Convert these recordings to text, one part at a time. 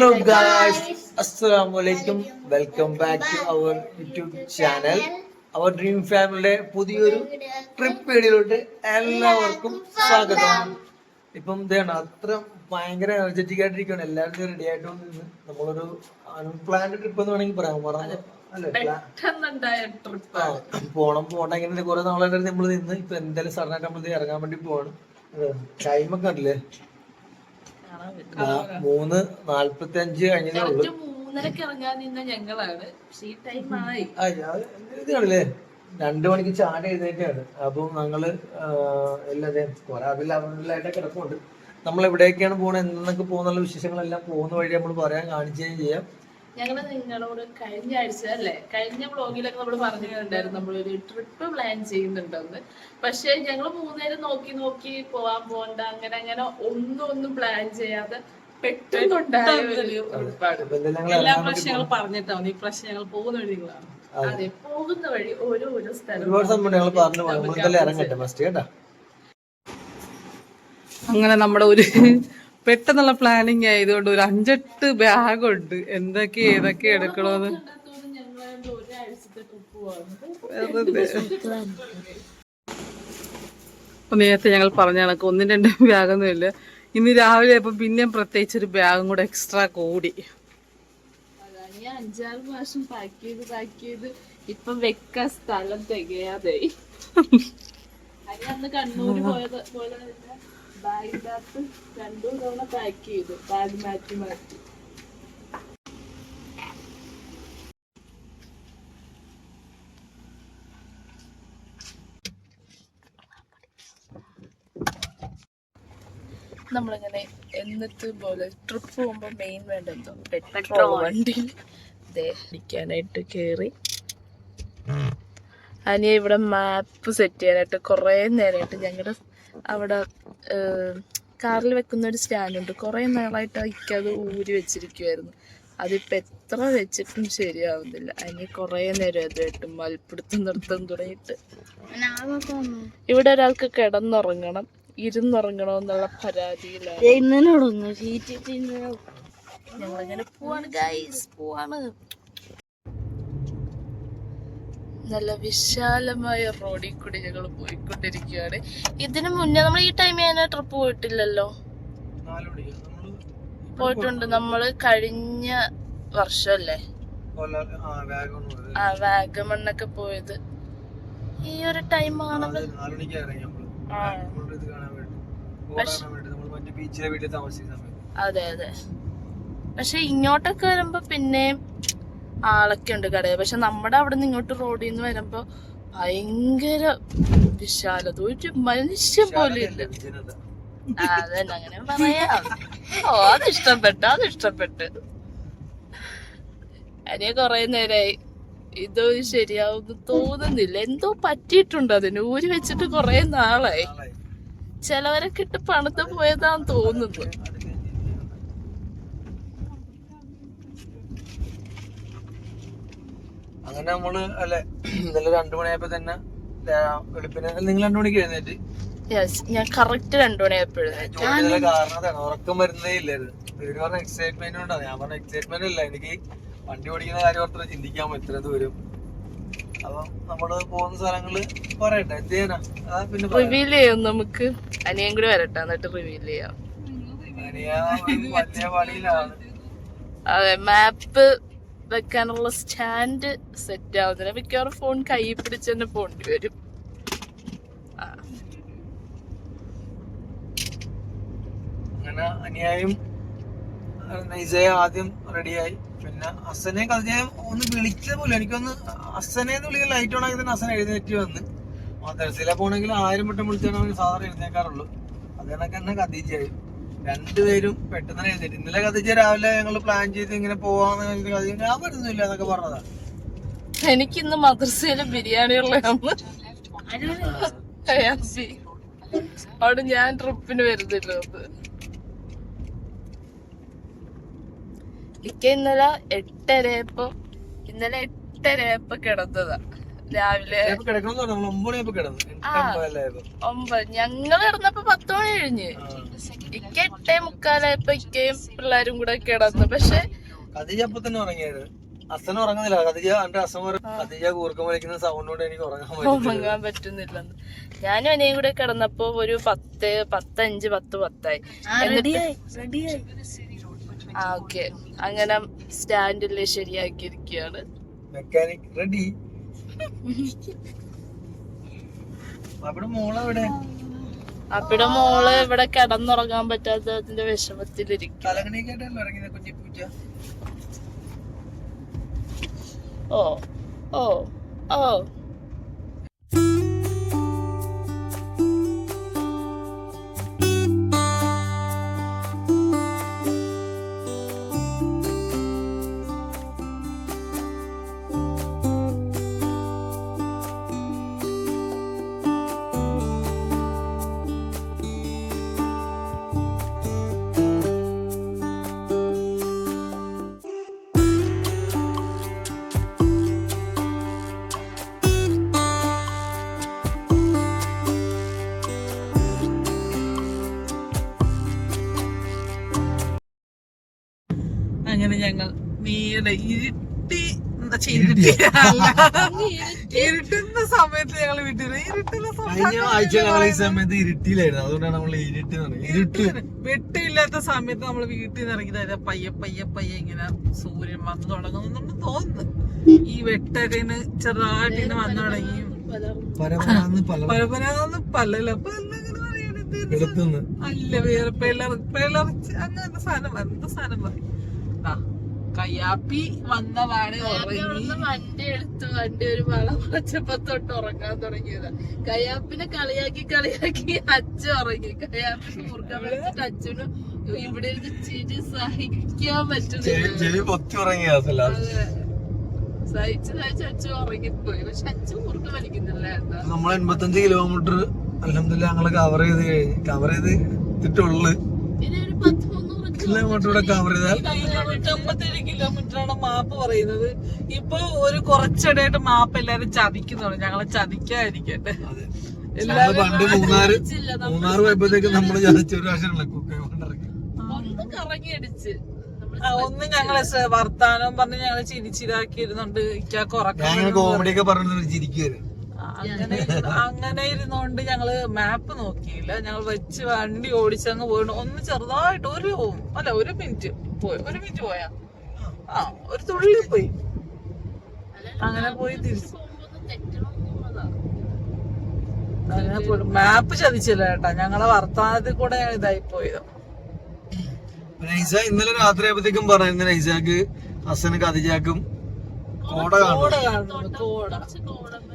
Hello guys, Assalamualaikum. Welcome back to our YouTube channel. Our Dream Family പുതിയൊരു trip വീഡിയോയിലോട്ട് എല്ലാവർക്കും സ്വാഗതം. ഇപ്പം എന്താണ് അത്ര ഭയങ്കര എനർജറ്റിക് ആയിട്ടിരിക്കുകയാണ്, എല്ലാവരും റെഡി ആയിട്ടൊന്ന് നമ്മളൊരു അൺപ്ലാൻഡ് ട്രിപ്പ് എന്ന് വേണമെങ്കിൽ പറയാം. പോണ്ട ഇങ്ങനെ കുറെ നാളായിട്ട് നമ്മൾ നിന്ന് ഇപ്പൊ എന്തായാലും സഡനായിട്ട് നമ്മൾ ഇറങ്ങാൻ വേണ്ടി പോവാണ്. ടൈമൊക്കെ കണ്ടില്ലേ, 3:45 കഴിഞ്ഞതേ ഉള്ളൂ. ഇതാണല്ലേ 2 മണിക്ക് ചാടി എഴുന്നേറ്റാണ്. അപ്പൊ ഞങ്ങള് എല്ലാവരും കുറെ അതിലായിട്ട് കിടപ്പുണ്ട്. നമ്മൾ എവിടേക്കാണ് പോകണത്, എന്നൊക്കെ പോകുന്നുള്ള വിശേഷങ്ങളെല്ലാം പോകുന്ന വഴി നമ്മൾ പറയാൻ കാണിക്കുകയും ചെയ്യാം. ഞങ്ങള് നിങ്ങളോട് കഴിഞ്ഞ വ്ളോഗിലൊക്കെ നമ്മൾ പറഞ്ഞിട്ടുണ്ടായിരുന്നു നമ്മളൊരു ട്രിപ്പ് പ്ലാൻ ചെയ്യുന്നുണ്ടെന്ന്. പക്ഷെ ഞങ്ങള് 3 നേരം നോക്കി പോവാൻ പോണ്ട, അങ്ങനെ ഒന്നും പ്ലാൻ ചെയ്യാതെ പെട്ടെന്നുണ്ടായ ഒരു ഒരുപാട് എല്ലാ പ്രശ്നങ്ങളും പറഞ്ഞിട്ടാണ്. ഈ പ്രശ്നം ഞങ്ങൾ പോകുന്ന വഴി നിങ്ങളാണ്. അതെ, പോകുന്ന വഴി ഓരോ സ്ഥലം അങ്ങനെ നമ്മുടെ ഒരു പെട്ടെന്നുള്ള പ്ലാനിങ് ആയതുകൊണ്ട് ഒരു 5-8 ബാഗുണ്ട്, ഏതൊക്കെ എടുക്കണോന്ന്. നേരത്തെ ഞങ്ങൾ പറഞ്ഞ കണക്ക് 1-2 ബാഗൊന്നും ഇല്ല. ഇന്ന് രാവിലെ ആയപ്പോ പിന്നെയും പ്രത്യേകിച്ച് ഒരു ബാഗും കൂടെ എക്സ്ട്രാ കൂടി. 5-6 പ്രാവശ്യം പാക്ക് ചെയ്ത് ഇപ്പം വെക്കാൻ സ്ഥലം തികയാതായി. അന്ന് കണ്ണൂര് പോയത് പോലെ തന്നെ ബാഗിനകത്ത് 2 തവണ പാക്ക് ചെയ്തു, ബാഗ് മാറ്റി. നമ്മളിങ്ങനെ എന്നത്തെ പോലെ ട്രിപ്പ് പോകുമ്പോ മെയിൻ വേണ്ടെന്തോ പെട്രോൾ. വണ്ടി അടിക്കാനായിട്ട് കേറി. അനിയ ഇവിടെ മാപ്പ് സെറ്റ് ചെയ്യാനായിട്ട് കുറേ നേരമായിട്ട് ഞങ്ങളുടെ അവിടെ കാറിൽ വെക്കുന്ന ഒരു സ്റ്റാൻഡുണ്ട്, കുറേ നാളായിട്ട് അത് ഊരി വെച്ചിരിക്കുമായിരുന്നു. അതിപ്പോൾ എത്ര വെച്ചിട്ടും ശരിയാവുന്നില്ല. അതിന് കുറേ നേരം അതായിട്ട് മൽപ്പിടുത്തം നിർത്തം തുടങ്ങിയിട്ട് ഇവിടെ ഒരാൾക്ക് കിടന്നുറങ്ങണം, ഇരുന്നുറങ്ങണമെന്നുള്ള പരാതിയിലാണ് ഞങ്ങളിങ്ങനെ പോവാണ്. നല്ല വിശാലമായ റോഡിൽ കൂടി ഞങ്ങൾ പോയിക്കൊണ്ടിരിക്കുകയാണ്. ഇതിനു മുന്നേ നമ്മൾ ഈ ടൈമിൽ തന്നെ ട്രിപ്പ് പോയിട്ടില്ലല്ലോ. പോയിട്ടുണ്ട് നമ്മൾ കഴിഞ്ഞ വർഷമല്ലേ വാഗമണ്ണൊക്കെ പോയത്. ഈ ഒരു ടൈമാണല്ലോ. അതെ. പക്ഷെ ഇങ്ങോട്ടൊക്കെ വരുമ്പോ പിന്നെ ആളൊക്കെ ഉണ്ട് കടയിൽ. പക്ഷെ നമ്മുടെ അവിടെ നിന്ന് ഇങ്ങോട്ട് റോഡിൽ നിന്ന് വരുമ്പോ ഭയങ്കര വിശാലത, ഒരു മനുഷ്യൻ പോലും ഇല്ല. അതന്നെ, അങ്ങനെ പറയാം. അത് ഇഷ്ടപ്പെട്ട് അതിനെ കൊറേ നേരായി ഇതൊരു ശരിയാവുന്നു തോന്നുന്നില്ല. എന്തോ പറ്റിയിട്ടുണ്ട് അതിന്. ഊരി വെച്ചിട്ട് കൊറേ നാളായി. ചിലവരൊക്കെ ഇട്ട് പണിത് പോയതാന്ന് തോന്നുന്നു. അങ്ങനെ നമ്മള് അല്ലെ ഇന്നലെ 2 മണിയായപ്പോ തന്നെ വെളുപ്പിന്. നിങ്ങൾ 2 മണിക്ക് എഴുന്നേറ്റ്? ഞാൻ കറക്റ്റ് 2 മണിയായപ്പോഴും. കാരണം ഉറക്കം വരുന്നേ ഇല്ലായിരുന്നു. ഇവര് പറഞ്ഞ എക്സൈറ്റ്മെന്റ് കൊണ്ടാണ്. ഞാൻ പറഞ്ഞ എക്സൈറ്റ്മെന്റ് ഇല്ല, എനിക്ക് വണ്ടി ഓടിക്കുന്ന കാര്യം ഓർത്ത് ചിന്തിക്കാൻ പറ്റും ഇത്ര ദൂരം. അപ്പൊ നമ്മള് പോകുന്ന സ്ഥലങ്ങള് പറയട്ടെ, എന്ത് ചെയ്യാനാ പിന്നെ റിവീൽ ചെയ്യാം. നമുക്ക് അനിയൻ കൂടി വരട്ടെ, എന്നിട്ട് റിവീൽ ചെയ്യാം. വലിയ പണിയിലാണ്. അതെ, മാപ്പ് വെക്കാനുള്ള സ്റ്റാൻഡ് സെറ്റ് ആവുന്നില്ല. മിക്കവാറും ഫോൺ കൈ പിടിച്ച് തന്നെ പോണ്ടി വരും. അങ്ങനെ അനിയായും നൈസയെ ആദ്യം റെഡിയായി. പിന്നെ അസനെ ഞാൻ ഒന്ന് വിളിച്ച പോലും, എനിക്കൊന്ന് അസനെന്ന് വിളിക്കാൻ ലൈറ്റ് ഓൺ ആക്കി തന്നെ അസൻ എഴുന്നേറ്റ് വന്ന്. മദ്രസയിലെ പോണെങ്കിൽ 1000 വട്ടം വിളിച്ചാണ് അവന് സാധാരണ എഴുന്നേക്കാറുള്ളൂ. അത് കണക്ക് തന്നെ ഖദീജയായി. 2 പേരും പെട്ടെന്ന് എഴുന്നേറ്റ്. ഇന്നലെ ഖദീജ രാവിലെ ഞങ്ങൾ പ്ലാൻ ചെയ്ത് ഇങ്ങനെ പോവാന്ന് ഞാൻ വരുന്നില്ല എന്നൊക്കെ പറഞ്ഞതാ. എനിക്കിന്ന് മദ്രസയിലെ ബിരിയാണിയുള്ള അവിടെ ഞാൻ ട്രിപ്പിന് വരുന്നില്ല. ഇന്നലെ 8:30 കിടന്നതാ. രാവിലെ 9 മണിയായപ്പോ കിടന്നു. ഞങ്ങൾ കിടന്നപ്പോ 10 മണി കഴിഞ്ഞ്. ഇക്ക 8:45 ഇക്കയും പിള്ളേരും കൂടെ കിടന്നു. പക്ഷെ ഖദീജ അപ്പൊ തന്നെ ഉറങ്ങിയത്. അസന ഉറങ്ങുന്നില്ല. ഖദീജ കൂർക്കം വലിക്കുന്ന സൗണ്ട് കൊണ്ട് എനിക്ക് ഉറങ്ങാൻ പറ്റുന്നില്ലെന്ന്. ഞാനും അനിയും കൂടെ കിടന്നപ്പോ ഒരു 10, 10:05, 10:10 ഓക്കെ. അങ്ങനെ സ്റ്റാൻഡില് ശരിയാക്കിയിരിക്കുകയാണ്. Mechanic ready. അവിടെ മോളെവിടെ? അവിടെ മോള് ഇവിടെ കിടന്നുറങ്ങാൻ പറ്റാത്തതിന്റെ വിഷമത്തിലിരിക്കും. ഓ ഓ ഓ അങ്ങനെ ഞങ്ങൾ നീടെ ഇരുട്ടുന്ന സമയത്ത് ഞങ്ങൾ വീട്ടിൽ കഴിഞ്ഞ ആഴ്ച ഞങ്ങൾ ഈ സമയത്ത് ഇരുട്ടിയിലായിരുന്നു. അതുകൊണ്ടാണ് നമ്മൾ ഇരുട്ട് വെട്ടില്ലാത്ത സമയത്ത് നമ്മൾ വീട്ടിൽ നിന്ന് ഇറങ്ങിയത് പയ്യെ പയ്യെ പയ്യെ ഇങ്ങനെ സൂര്യൻ വന്നു തുടങ്ങുന്നു നമ്മൾ തോന്നുന്നു. ഈ വെട്ടൊക്കെ ചെറുതായിട്ട് വന്നു തുടങ്ങി. പരപരാന്ന് പല്ലല്ല അല്ല വേറെ പിളർച്ച് അങ്ങനത്തെ സാധനം എന്ത് സാധനം പറയും. കയ്യാപ്പി വന്നവാണ് വണ്ടി എടുത്ത് വണ്ടി ഒരു വളം വച്ചപ്പോ തൊട്ട് ഉറങ്ങാൻ തുടങ്ങിയതാ. കയ്യാപ്പിനെ കളിയാക്കി അച്ഛൻ ഉറങ്ങി. കയ്യാപ്പിന് മുറുക്കാൻ വെച്ചിട്ട് അച്ഛന് ഇവിടെ ഇരുന്ന് ചിരി സഹിക്കാൻ പറ്റുന്നില്ല. സഹിച്ച് അച്ഛൻ ഉറങ്ങിപ്പോയി. പക്ഷെ അച്ഛൻ മുറുക്ക വലിക്കുന്നില്ല. നമ്മൾ 85 കിലോമീറ്റർ അൽഹംദുലില്ലാ ഞങ്ങള് കവർ ചെയ്തിട്ടുള്ളു. കിലോമീറ്റർ കവർ ചെയ്താൽ 157 കിലോമീറ്ററാണ് മാപ്പ് പറയുന്നത്. ഇപ്പൊ ഒരു കുറച്ചിടയായിട്ട് മാപ്പ് എല്ലാരും ചതിക്കുന്നുണ്ട്. ഞങ്ങളെ ചതിക്കാതിരിക്കട്ടെ. പണ്ട് മൂന്നാർ പോയപ്പോഴത്തേക്ക് നമ്മള് ചതിച്ച ഒരു പ്രാവശ്യം ഒന്ന് ഞങ്ങളെ വർത്താനം പറഞ്ഞ് ഞങ്ങള് ചിരിച്ചിരാക്കിയിരുന്നുണ്ട്. കോമഡി ഒക്കെ പറഞ്ഞു ചിരിക്കുവായിരുന്നു. അങ്ങനെ ഇരുന്നോണ്ട് ഞങ്ങള് മാപ്പ് നോക്കിയില്ല. ഞങ്ങൾ വെച്ച് വണ്ടി ഓടിച്ചങ്ങ് പോയിട്ട് ഒന്ന് ചെറുതായിട്ട് ഒരു മിനിറ്റ് പോയാ ഒരു തുള്ളി പോയി. അങ്ങനെ പോയി തിരിച്ചു. അങ്ങനെ മാപ്പ് ചതിച്ചില്ല കേട്ടാ. ഞങ്ങളെ വർത്താനത്തിൽ കൂടെ ഇതായി പോയത്. ഇന്നലെ രാത്രി ആയപ്പോഴത്തേക്കും പറഞ്ഞു നൈസാക്ക് ഹസന് ഖദീജക്കും കോട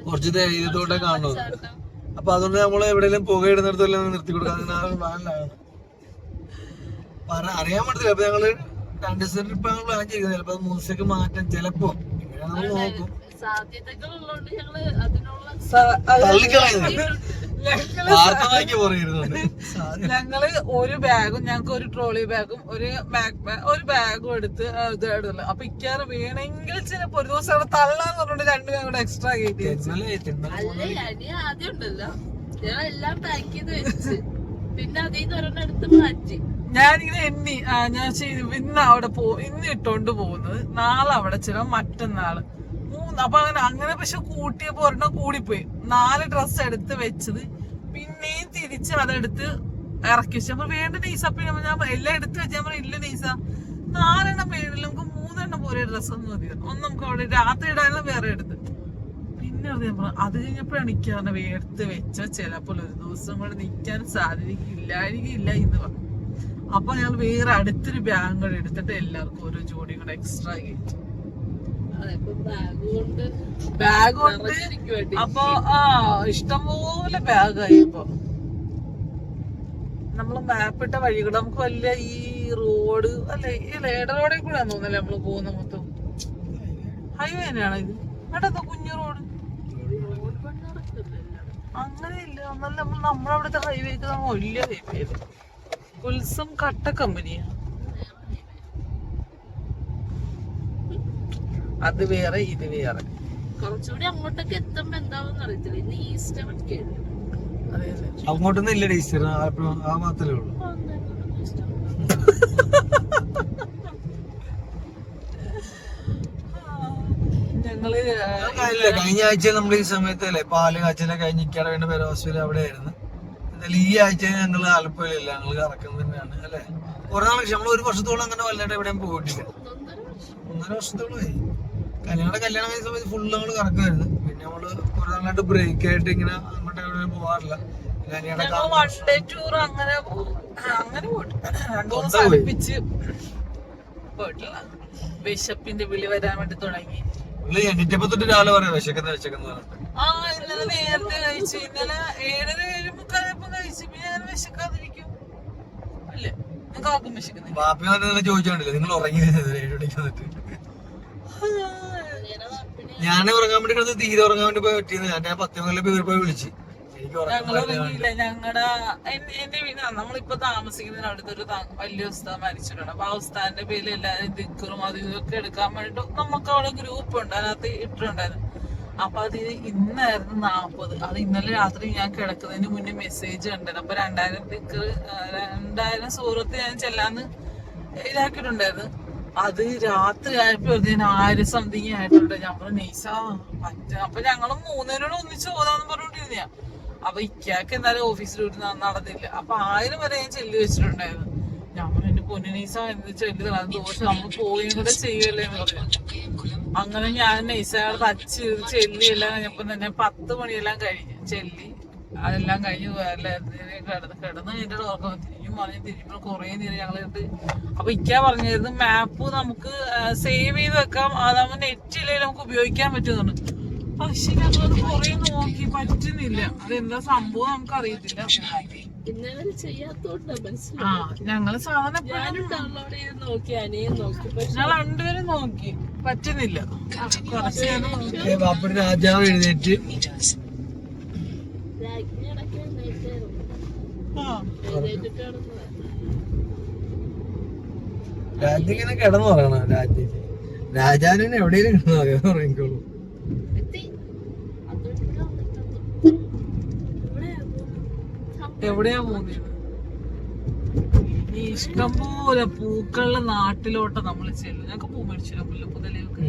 കുറച്ച് ധൈര്യത്തോടെ കാണുന്നത്. അപ്പൊ അതുകൊണ്ട് നമ്മള് എവിടെയെങ്കിലും പുകയിടുന്നിടത്തെല്ലാം നിർത്തി കൊടുക്കാം. അറിയാൻ പറ്റില്ല. അപ്പൊ ഞങ്ങള് 2 ദിവസം ട്രിപ്പ് പ്ലാൻ ചെയ്യുന്നത്. ചിലപ്പോ 3 ദിവസത്തേക്ക് മാറ്റാം. ചിലപ്പോ നമ്മൾ നോക്കും. ഞങ്ങള് ഒരു ബാഗും ഞങ്ങക്ക് ഒരു ട്രോളി ബാഗും ഒരു ബാഗും എടുത്ത് ഇതായിട്ടില്ല. അപ്പൊ ഇക്കാറ് വേണമെങ്കിൽ ചിലപ്പോ ഒരു ദിവസം അവിടെ തള്ളാന്ന് പറഞ്ഞിട്ട് 2 ബാഗ് കൂടെ എക്സ്ട്രാ കയറ്റി ആദ്യം ഉണ്ടല്ലോ എല്ലാം പാക്ക് ചെയ്ത് വെച്ച് പിന്നെ അതിൽ എടുത്ത് മാറ്റി. ഞാനിങ്ങനെ ഞാൻ ഇന്ന് അവിടെ ഇന്ന് ഇട്ടോണ്ട് പോകുന്നത്. നാളെ അവിടെ ചില മറ്റന്നാള് 3. അപ്പൊ അങ്ങനെ പക്ഷെ കൂട്ടിയപ്പോ ഒരെണ്ണം കൂടിപ്പോയി. 4 ഡ്രസ്സ് എടുത്ത് വെച്ചത് പിന്നെയും തിരിച്ച് അതെടുത്ത് ഇറക്കി വെച്ചു. അപ്പൊ വേണ്ട നൈസ. അപ്പൊ ഞാൻ എല്ലാം എടുത്ത് വെച്ചാൽ ഞാൻ ഇല്ല നൈസ 4 എണ്ണം വേണ്ടില്ല, നമുക്ക് 3 എണ്ണം പോലെ ഡ്രസ്സ് ഒന്നും മതി. ഒന്ന് നമുക്ക് അവിടെ രാത്രി ഇടാനുള്ള വേറെ എടുത്ത്. പിന്നെ അത് കഴിഞ്ഞപ്പോഴാണ് എനിക്ക് എടുത്ത് വെച്ച ചിലപ്പോൾ ഒരു ദിവസം കൊണ്ട് നിൽക്കാൻ സാധ്യതയില്ല എന്ന് പറഞ്ഞു. അപ്പൊ ഞങ്ങൾ വേറെ അടുത്തൊരു ബാഗ് കൂടെ എടുത്തിട്ട് എല്ലാവർക്കും ഓരോ ജോഡിയും കൂടെ എക്സ്ട്രാ കയറ്റി. ബാഗ് കൊണ്ട് അപ്പൊ ഇഷ്ടംപോലെ ബാഗായി. ഇപ്പൊ നമ്മള് മാപ്പിട്ട വഴികൂടെ നമുക്ക് വലിയ ഈ റോഡ് അല്ലെ ഏട റോഡിൽ കൂടെ തോന്നല്ലേ നമ്മള് പോകുന്ന മൊത്തം. ഹൈവേ തന്നെയാണ് ഇത്. എടാ കുഞ്ഞു റോഡ് അങ്ങനെയില്ല. എന്നല്ല നമ്മളവിടുത്തെ ഹൈവേക്ക് നമ്മൾ വലിയ ഹൈവേ. കുൽസം കട്ട കമ്പനിയാണ്. അത് വേറെ ഇത് വേറെ. കുറച്ചുകൂടി അങ്ങോട്ടൊക്കെ എത്തുമ്പോ എന്താവും അറിയത്തില്ല. ഇന്ന് ഈസ്റ്റർ ഒക്കെ അതെ അങ്ങോട്ടൊന്നും ഇല്ല ടീച്ചർ, ആ മാത്രമേ ഉള്ളൂ. ഞങ്ങള് കഴിഞ്ഞ ആഴ്ച നമ്മൾ ഈ സമയത്തല്ലേ പാല് കാച്ചിലെ കഴിഞ്ഞിക്കാടെ വേണ്ട പേരോസ്വല അവിടെ ആയിരുന്നു. എന്തായാലും ഈ ആഴ്ച ഞങ്ങള് ആലപ്പുഴയിലില്ല, ഞങ്ങള് കറക്കുന്നത് തന്നെയാണ് അല്ലെ. കുറെ നാൾ നമ്മൾ 1 വർഷത്തോളം അങ്ങനെ വല്ലാണ്ട് എവിടെയും പോയിട്ടില്ല. 1.5 വർഷത്തോളമായി. കല്യാണം കഴിഞ്ഞ സമയത്ത് ഫുള്ള് നമ്മള് കറക്കുമായിരുന്നു. പിന്നെ നമ്മള് കുറെ നാളായിട്ട് ബ്രേക്ക് ആയിട്ട് ഇങ്ങനെ അങ്ങോട്ട് എവിടെയും പോകാറില്ല. വൺ ഡേ ടൂർ അങ്ങനെ പോയിട്ടില്ല. 2 ദിവസം അടുപ്പിച്ച് പോയിട്ടില്ല. വിശപ്പിന്റെ വിളി വരാൻ വേണ്ടി തുടങ്ങി. എണീറ്റപ്പോ തൊട്ട് രാവിലെ പറയാം വിശക്കുന്ന പറഞ്ഞിട്ട്. ഇന്നലെ നേരത്തെ കഴിച്ചു. ഇന്നലെ 7:45 കഴിച്ചു. പിന്നെ ഞാൻ വിശക്കാതിരിക്കും അല്ലേ? നിങ്ങൾക്ക് ആർക്കും വിശക്കുന്നില്ല? ബാപ്പി തന്നെ ചോദിച്ചോണ്ടില്ല, നിങ്ങൾ ഉറങ്ങി 7 മണിക്ക് വന്നിട്ട്. ഞാൻ ഉറങ്ങാൻ വേണ്ടി കിടന്ന് തീരെ ഉറങ്ങാൻ വേണ്ടി പോയി പറ്റിയത്. ഞാൻ 10 മണിലെ പേര് പോയി വിളിച്ച്. ഞങ്ങളുറങ്ങിയില്ല. എന്റെ വീട് നമ്മളിപ്പോ താമസിക്കുന്നതിന് അടുത്തൊരു വലിയ ഉസ്താദ് മരിച്ചിട്ടുണ്ട്. അപ്പൊ ആ ഉസ്താദിന്റെ പേരിൽ എല്ലാരും ദിക്കറും അതും ഇതൊക്കെ എടുക്കാൻ വേണ്ടിട്ട് നമുക്ക് അവിടെ ഗ്രൂപ്പ് ഉണ്ട്, അതിനകത്ത് ഇട്ടിട്ടുണ്ടായിരുന്നു. അപ്പൊ അത് ഇന്നായിരുന്നു 40. അത് ഇന്നലെ രാത്രി ഞാൻ കിടക്കുന്നതിന് മുന്നേ മെസ്സേജ് കണ്ടായിരുന്നു. അപ്പൊ 2000 ദിക്കർ 2000 സൂറത്ത് ഞാൻ ചെല്ലാന്ന് ഇതാക്കിയിട്ടുണ്ടായിരുന്നു. അത് രാത്രി ആയപ്പോ 1000 സംതിങ് ആയിട്ടുണ്ട്. ഞാൻ പറഞ്ഞു നെയ്സാ പറ്റും. അപ്പൊ ഞങ്ങളും 3 പേരോട് ഒന്നിച്ച് പോകാന്ന് പറഞ്ഞോണ്ടിരുന്ന. അപ്പൊ ഇക്കാക്ക് എന്തായാലും ഓഫീസിലോട്ട് നടന്നില്ല. അപ്പൊ 1000 വരെ ഞാൻ ചെല്ലി വെച്ചിട്ടുണ്ടായിരുന്നു. ഞാൻ പറഞ്ഞു എന്റെ പൊന്നിനീസ എന്ത് ചെല്ലി അത് ദോഷം നമ്മൾ പോവുകയും കൂടെ ചെയ്യുമല്ലേ എന്ന് പറഞ്ഞു. അങ്ങനെ ഞാൻ നൈസയോട് തച്ച് ചെല്ലി എല്ലാം കഴിഞ്ഞപ്പോ തന്നെ 10 മണിയെല്ലാം കഴിഞ്ഞ് ചെല്ലി അതെല്ലാം കഴിഞ്ഞ് കിടന്ന് എന്റെ ഉറക്കം തിരിയുമ്പോൾ കുറെ നേരം ഞങ്ങളിട്ട്. അപ്പൊ ഇക്കാ പറഞ്ഞായിരുന്നു മാപ്പ് നമുക്ക് സേവ് ചെയ്ത് വെക്കാം, അതാവുമ്പോ നെറ്റില്ലേ നമുക്ക് ഉപയോഗിക്കാൻ പറ്റുന്നുണ്ട്. പക്ഷെ ഞങ്ങളത് കൊറേ നോക്കി പറ്റുന്നില്ല. അതെന്താ സംഭവം നമുക്ക് അറിയത്തില്ല. ഞങ്ങള് സാധനം ഞങ്ങൾ 2 പേരും നോക്കി പറ്റുന്നില്ല. കുറച്ച് രാജാവ് എഴുന്നേറ്റ് രാജ്യം ഇങ്ങനെ കിടന്നു പറയണ. രാജാവിനെ എവിടെയും കിടന്നു പറയുമ്പോളൂ. എവിടെയാ പോകുന്നത്? ഈ ഇഷ്ടംപോലെ പൂക്കളുടെ നാട്ടിലോട്ട് നമ്മൾ ചെല്ലും. ഞങ്ങൾക്ക് പൂ മേടിച്ചില്ല മുല്ലപ്പുതലയൊക്കെ.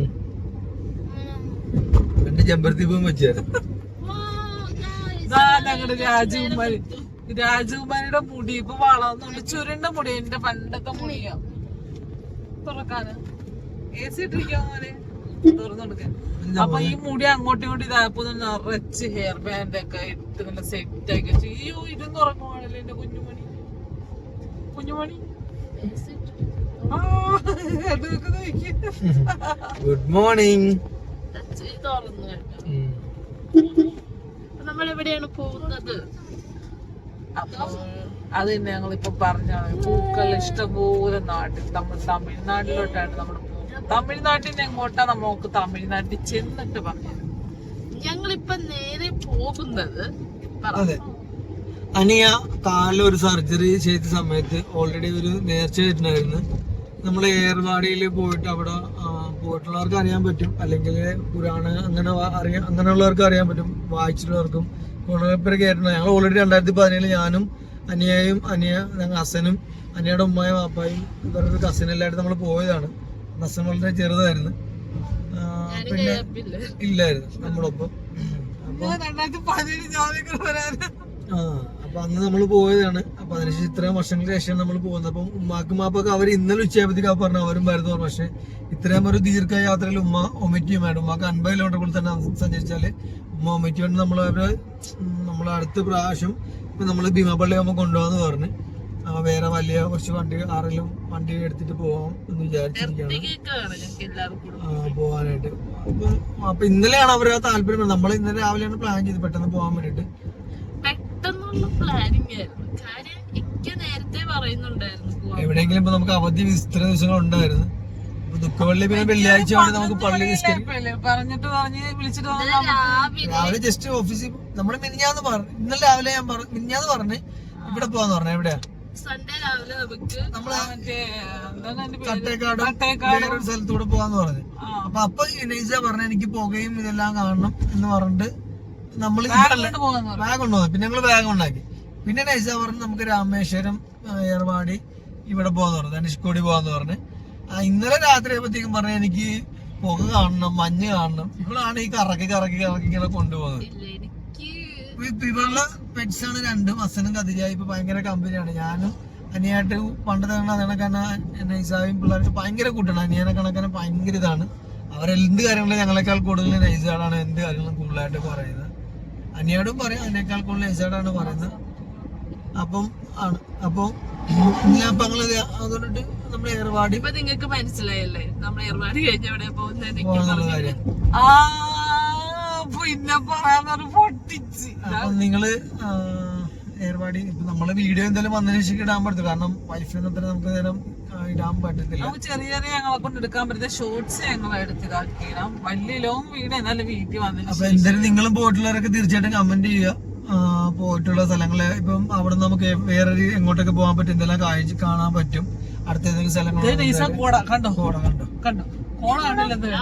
ചെമ്പരത്തി പൂ വെച്ചായിരുന്നു. ഞങ്ങളുടെ രാജകുമാരിയുടെ മുടി ഇപ്പൊ വളർന്നുണ്ട്. ചുരുണ്ട മുടി, എന്റെ പണ്ടത്തെ മുടിയാ. തുറക്കാന് AC ഇട്ടിരിക്കാൻ പോലെ തുറന്നെടുക്കാൻ. അപ്പൊ ഈ മുടി അങ്ങോട്ടും ഇങ്ങോട്ടും ഇതായപ്പോ നിറച്ച് ഹെയർ ബാൻഡ് ഒക്കെ ഇട്ട് നല്ല സെറ്റ് ആക്കി വെച്ചു. അയ്യോ ഇതൊന്നും ഉറങ്ങുവാണല്ലോ എന്റെ കുഞ്ഞുമണി. Good morning. നമ്മളെവിടെയാണ് പോകുന്നത്? അത് തന്നെ ഞങ്ങളിപ്പൊ പറഞ്ഞാണ്. പൂക്കൾ ഇഷ്ടംപോലെ നാട്ടിൽ തമിഴ്നാട്ടിലോട്ടാണ് നമ്മൾ പോകുന്നത്. തമിഴ്നാട്ടിൽ നിന്ന് എങ്ങോട്ടാ നമുക്ക് തമിഴ്നാട്ടിൽ ചെന്നിട്ട് പറഞ്ഞു. ഞങ്ങളിപ്പൊ നേരെ പോകുന്നത് അതെ അനിയ കാലിലൊരു സർജറി ചെയ്ത സമയത്ത് ഓൾറെഡി ഒരു നേർച്ച വെച്ചിട്ടുണ്ടായിരുന്നു. നമ്മൾ ഏർവാടിയിൽ പോയിട്ട് അവിടെ പോയിട്ടുള്ളവർക്ക് അറിയാൻ പറ്റും, അല്ലെങ്കിൽ പുരാണം അങ്ങനെയുള്ളവർക്ക് അറിയാൻ പറ്റും, വായിച്ചിട്ടുള്ളവർക്കും ഗുണപേര് കേട്ടിട്ടുണ്ട്. ഞങ്ങൾ ഓൾറെഡി 2017 ഞാനും ഞങ്ങൾ അസനും അനിയുടെ ഉമ്മയും വാപ്പായും ഇവരുടെ കസിൻ എല്ലാവരും നമ്മൾ പോയതാണ്. അസൻ വളരെ ചെറുതായിരുന്നു, പിന്നെ ഇല്ലായിരുന്നു നമ്മളൊപ്പം. അപ്പൊ അന്ന് നമ്മൾ പോയതാണ്. അപ്പൊ അതിനുശേഷം ഇത്രയും വർഷങ്ങൾക്ക് ശേഷം നമ്മൾ പോകുന്നത്. അപ്പം ഉമ്മാക്കും മാപ്പൊക്കെ അവർ ഇന്നലെ ഉച്ചയായപ്പോഴത്തേക്ക് പറഞ്ഞു അവരും വരുന്നു പറഞ്ഞു. പക്ഷെ ഇത്രയും ഒരു ദീർഘയാത്രയിൽ ഉമ്മ ഒമിറ്റ് ചെയ്യുമായിരുന്നു. ഉമ്മക്ക് 50 കിലോമീറ്റർ തന്നെ സഞ്ചരിച്ചാല് ഉമ്മ ഒമിറ്റ് വേണ്ടി നമ്മൾ അടുത്ത പ്രാവശ്യം ഇപ്പൊ നമ്മള് ഭീമാപ്പള്ളി ആകുമ്പോൾ കൊണ്ടുപോകാന്ന് പറഞ്ഞ് വേറെ വലിയ കുറച്ച് ആരെങ്കിലും വണ്ടി എടുത്തിട്ട് പോവാം എന്ന് വിചാരിച്ചിരിക്കുകയാണ് പോവാനായിട്ട്. അപ്പൊ ഇന്നലെയാണ് അവർ ആ താല്പര്യം. നമ്മൾ ഇന്നലെ രാവിലെയാണ് പ്ലാൻ ചെയ്ത് പെട്ടെന്ന് പോകാൻ വേണ്ടിട്ട്. പെട്ടെന്നുള്ള പ്ലാനിങ് ആയിരുന്നു. കാര്യം എനിക്ക് നേരത്തെ പറയുന്നുണ്ടായിരുന്നു എവിടെയെങ്കിലും ഇപ്പൊ നമുക്ക് അവധി ഇത്ര ദിവസങ്ങൾ ഉണ്ടായിരുന്നു. ദുഃഖവള്ളി പിന്നെ വെള്ളിയാഴ്ച നമുക്ക് പള്ളി രാവിലെ ജസ്റ്റ് ഓഫീസിൽ നമ്മള് മിനിഞ്ഞാന്ന് പറഞ്ഞു. ഇന്നലെ രാവിലെ ഞാൻ മിനിഞ്ഞാന്ന് പറഞ്ഞ് ഇവിടെ പോവാന്ന് പറഞ്ഞു. എവിടെയാ സൺഡേ രാവിലെ നമ്മള് വേറൊരു സ്ഥലത്തൂടെ പോവാന്ന് പറഞ്ഞു. അപ്പൊ നെയ്സ പറഞ്ഞ എനിക്ക് പുകയും ഇതെല്ലാം കാണണം എന്ന് പറഞ്ഞിട്ട് നമ്മള് ബാഗ് കൊണ്ടുപോകും. പിന്നെ ഞങ്ങള് ബാഗ് ഉണ്ടാക്കി. പിന്നെ നൈസ പറഞ്ഞു നമുക്ക് രാമേശ്വരം, ഏർവാടി ഇവിടെ പോകാന്ന് പറഞ്ഞു, ധനുഷ്കോടി പോകാന്ന് പറഞ്ഞ്. ഇന്നലെ രാത്രി ആയപ്പോഴത്തേക്കും പറഞ്ഞു എനിക്ക് പുക കാണണം, മഞ്ഞ് കാണണം. ഇവളാണ് ഈ കറക്കി കറക്കി കറക്കി ഇങ്ങനെ കൊണ്ടുപോകുന്നത്. ഇവളുടെ പെറ്റ്സ് ആണ് രണ്ടും, അസനും ഖദീജയും. ഇപ്പൊ ഭയങ്കര കമ്പനിയാണ്. ഞാനും അനിയായിട്ട് പണ്ട് തന്നെ കണക്കാണ് നൈസായും പിള്ളേർക്ക് ഭയങ്കര കൂട്ടാണ്. അനിയനെ കണക്കാണ് ഭയങ്കര ഇതാണ്. അവരെന്ത് കാര്യങ്ങളും ഞങ്ങളെക്കാൾ കൂടുതൽ നൈസാടാണ് എന്ത് കാര്യങ്ങളും കൂടുതലായിട്ട് പറയുന്നത്. അനിയാടും പറയും അതിനേക്കാൾ കൂടുതൽ നൈസാടാണ് പറയുന്നത്. അപ്പം ആണ് അപ്പം അതുകൊണ്ടിട്ട് നമ്മുടെ ഏർവാടി നിങ്ങൾക്ക് മനസ്സിലായല്ലേ നമ്മൾ ഏർവാടി കഴിഞ്ഞ എവിടെ പോകുന്നുള്ള കാര്യം. പിന്നെ പറയാൻ പൊട്ടിച്ച്. അപ്പൊ നിങ്ങള് ഏർവാടി ഇപ്പൊ നമ്മള് വീഡിയോ എന്തായാലും വന്നതിന് ശേഷം ഇടാൻ പറ്റത്തില്ല. കാരണം വൈഫിന് അത്ര നമുക്ക് നേരം ഇടാൻ പറ്റത്തില്ല. നമുക്ക് ചെറിയ ചെറിയ ഞങ്ങളെ കൊണ്ട് എടുക്കാൻ പറ്റുന്ന ഷോർട്സ് ഞങ്ങൾ എടുത്തിടാക്കിയിടാം. വലിയ ലോങ് വീഡിയോ എന്നാലും വീട്ടിൽ വന്നതിന് അപ്പൊ എന്തായാലും നിങ്ങളും പോയിട്ടുള്ളവരൊക്കെ തീർച്ചയായിട്ടും കമന്റ് ചെയ്യുക. പോയിട്ടുള്ള സ്ഥലങ്ങള് ഇപ്പം അവിടെ നമുക്ക് വേറെ എങ്ങോട്ടൊക്കെ പോകാൻ പറ്റും, എന്തെല്ലാം കാഴ്ച കാണാൻ പറ്റും, അടുത്ത ഏതെങ്കിലും സ്ഥലങ്ങൾ കണ്ടോ കോട കണ്ടോ കണ്ടോ കോട കണ്ടില്ല.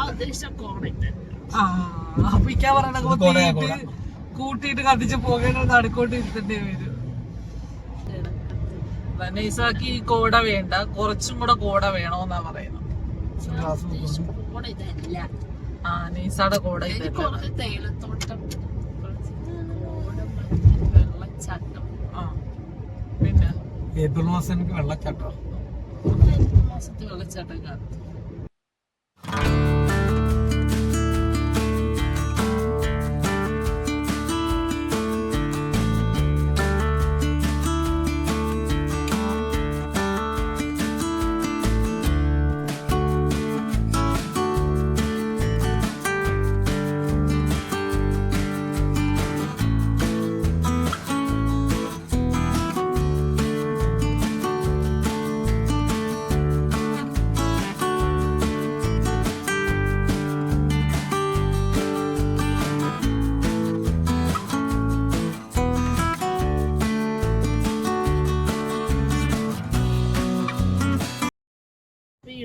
അപ്പിക്കാൻ പറയണ കൂട്ടിയിട്ട് കത്തിച്ച് പോകേണ്ട നടുക്കോട്ട് ഇരുത്തേണ്ടി വരും. നൈസാക്കി കോട വേണ്ട, കുറച്ചും കൂടെ കോട വേണോന്നാ പറയുന്നത്. നൈസാടെ കോട പിന്നെ ഏപ്രിൽ മാസം വെള്ളച്ചാട്ടം വെള്ളച്ചാട്ടം കാണും.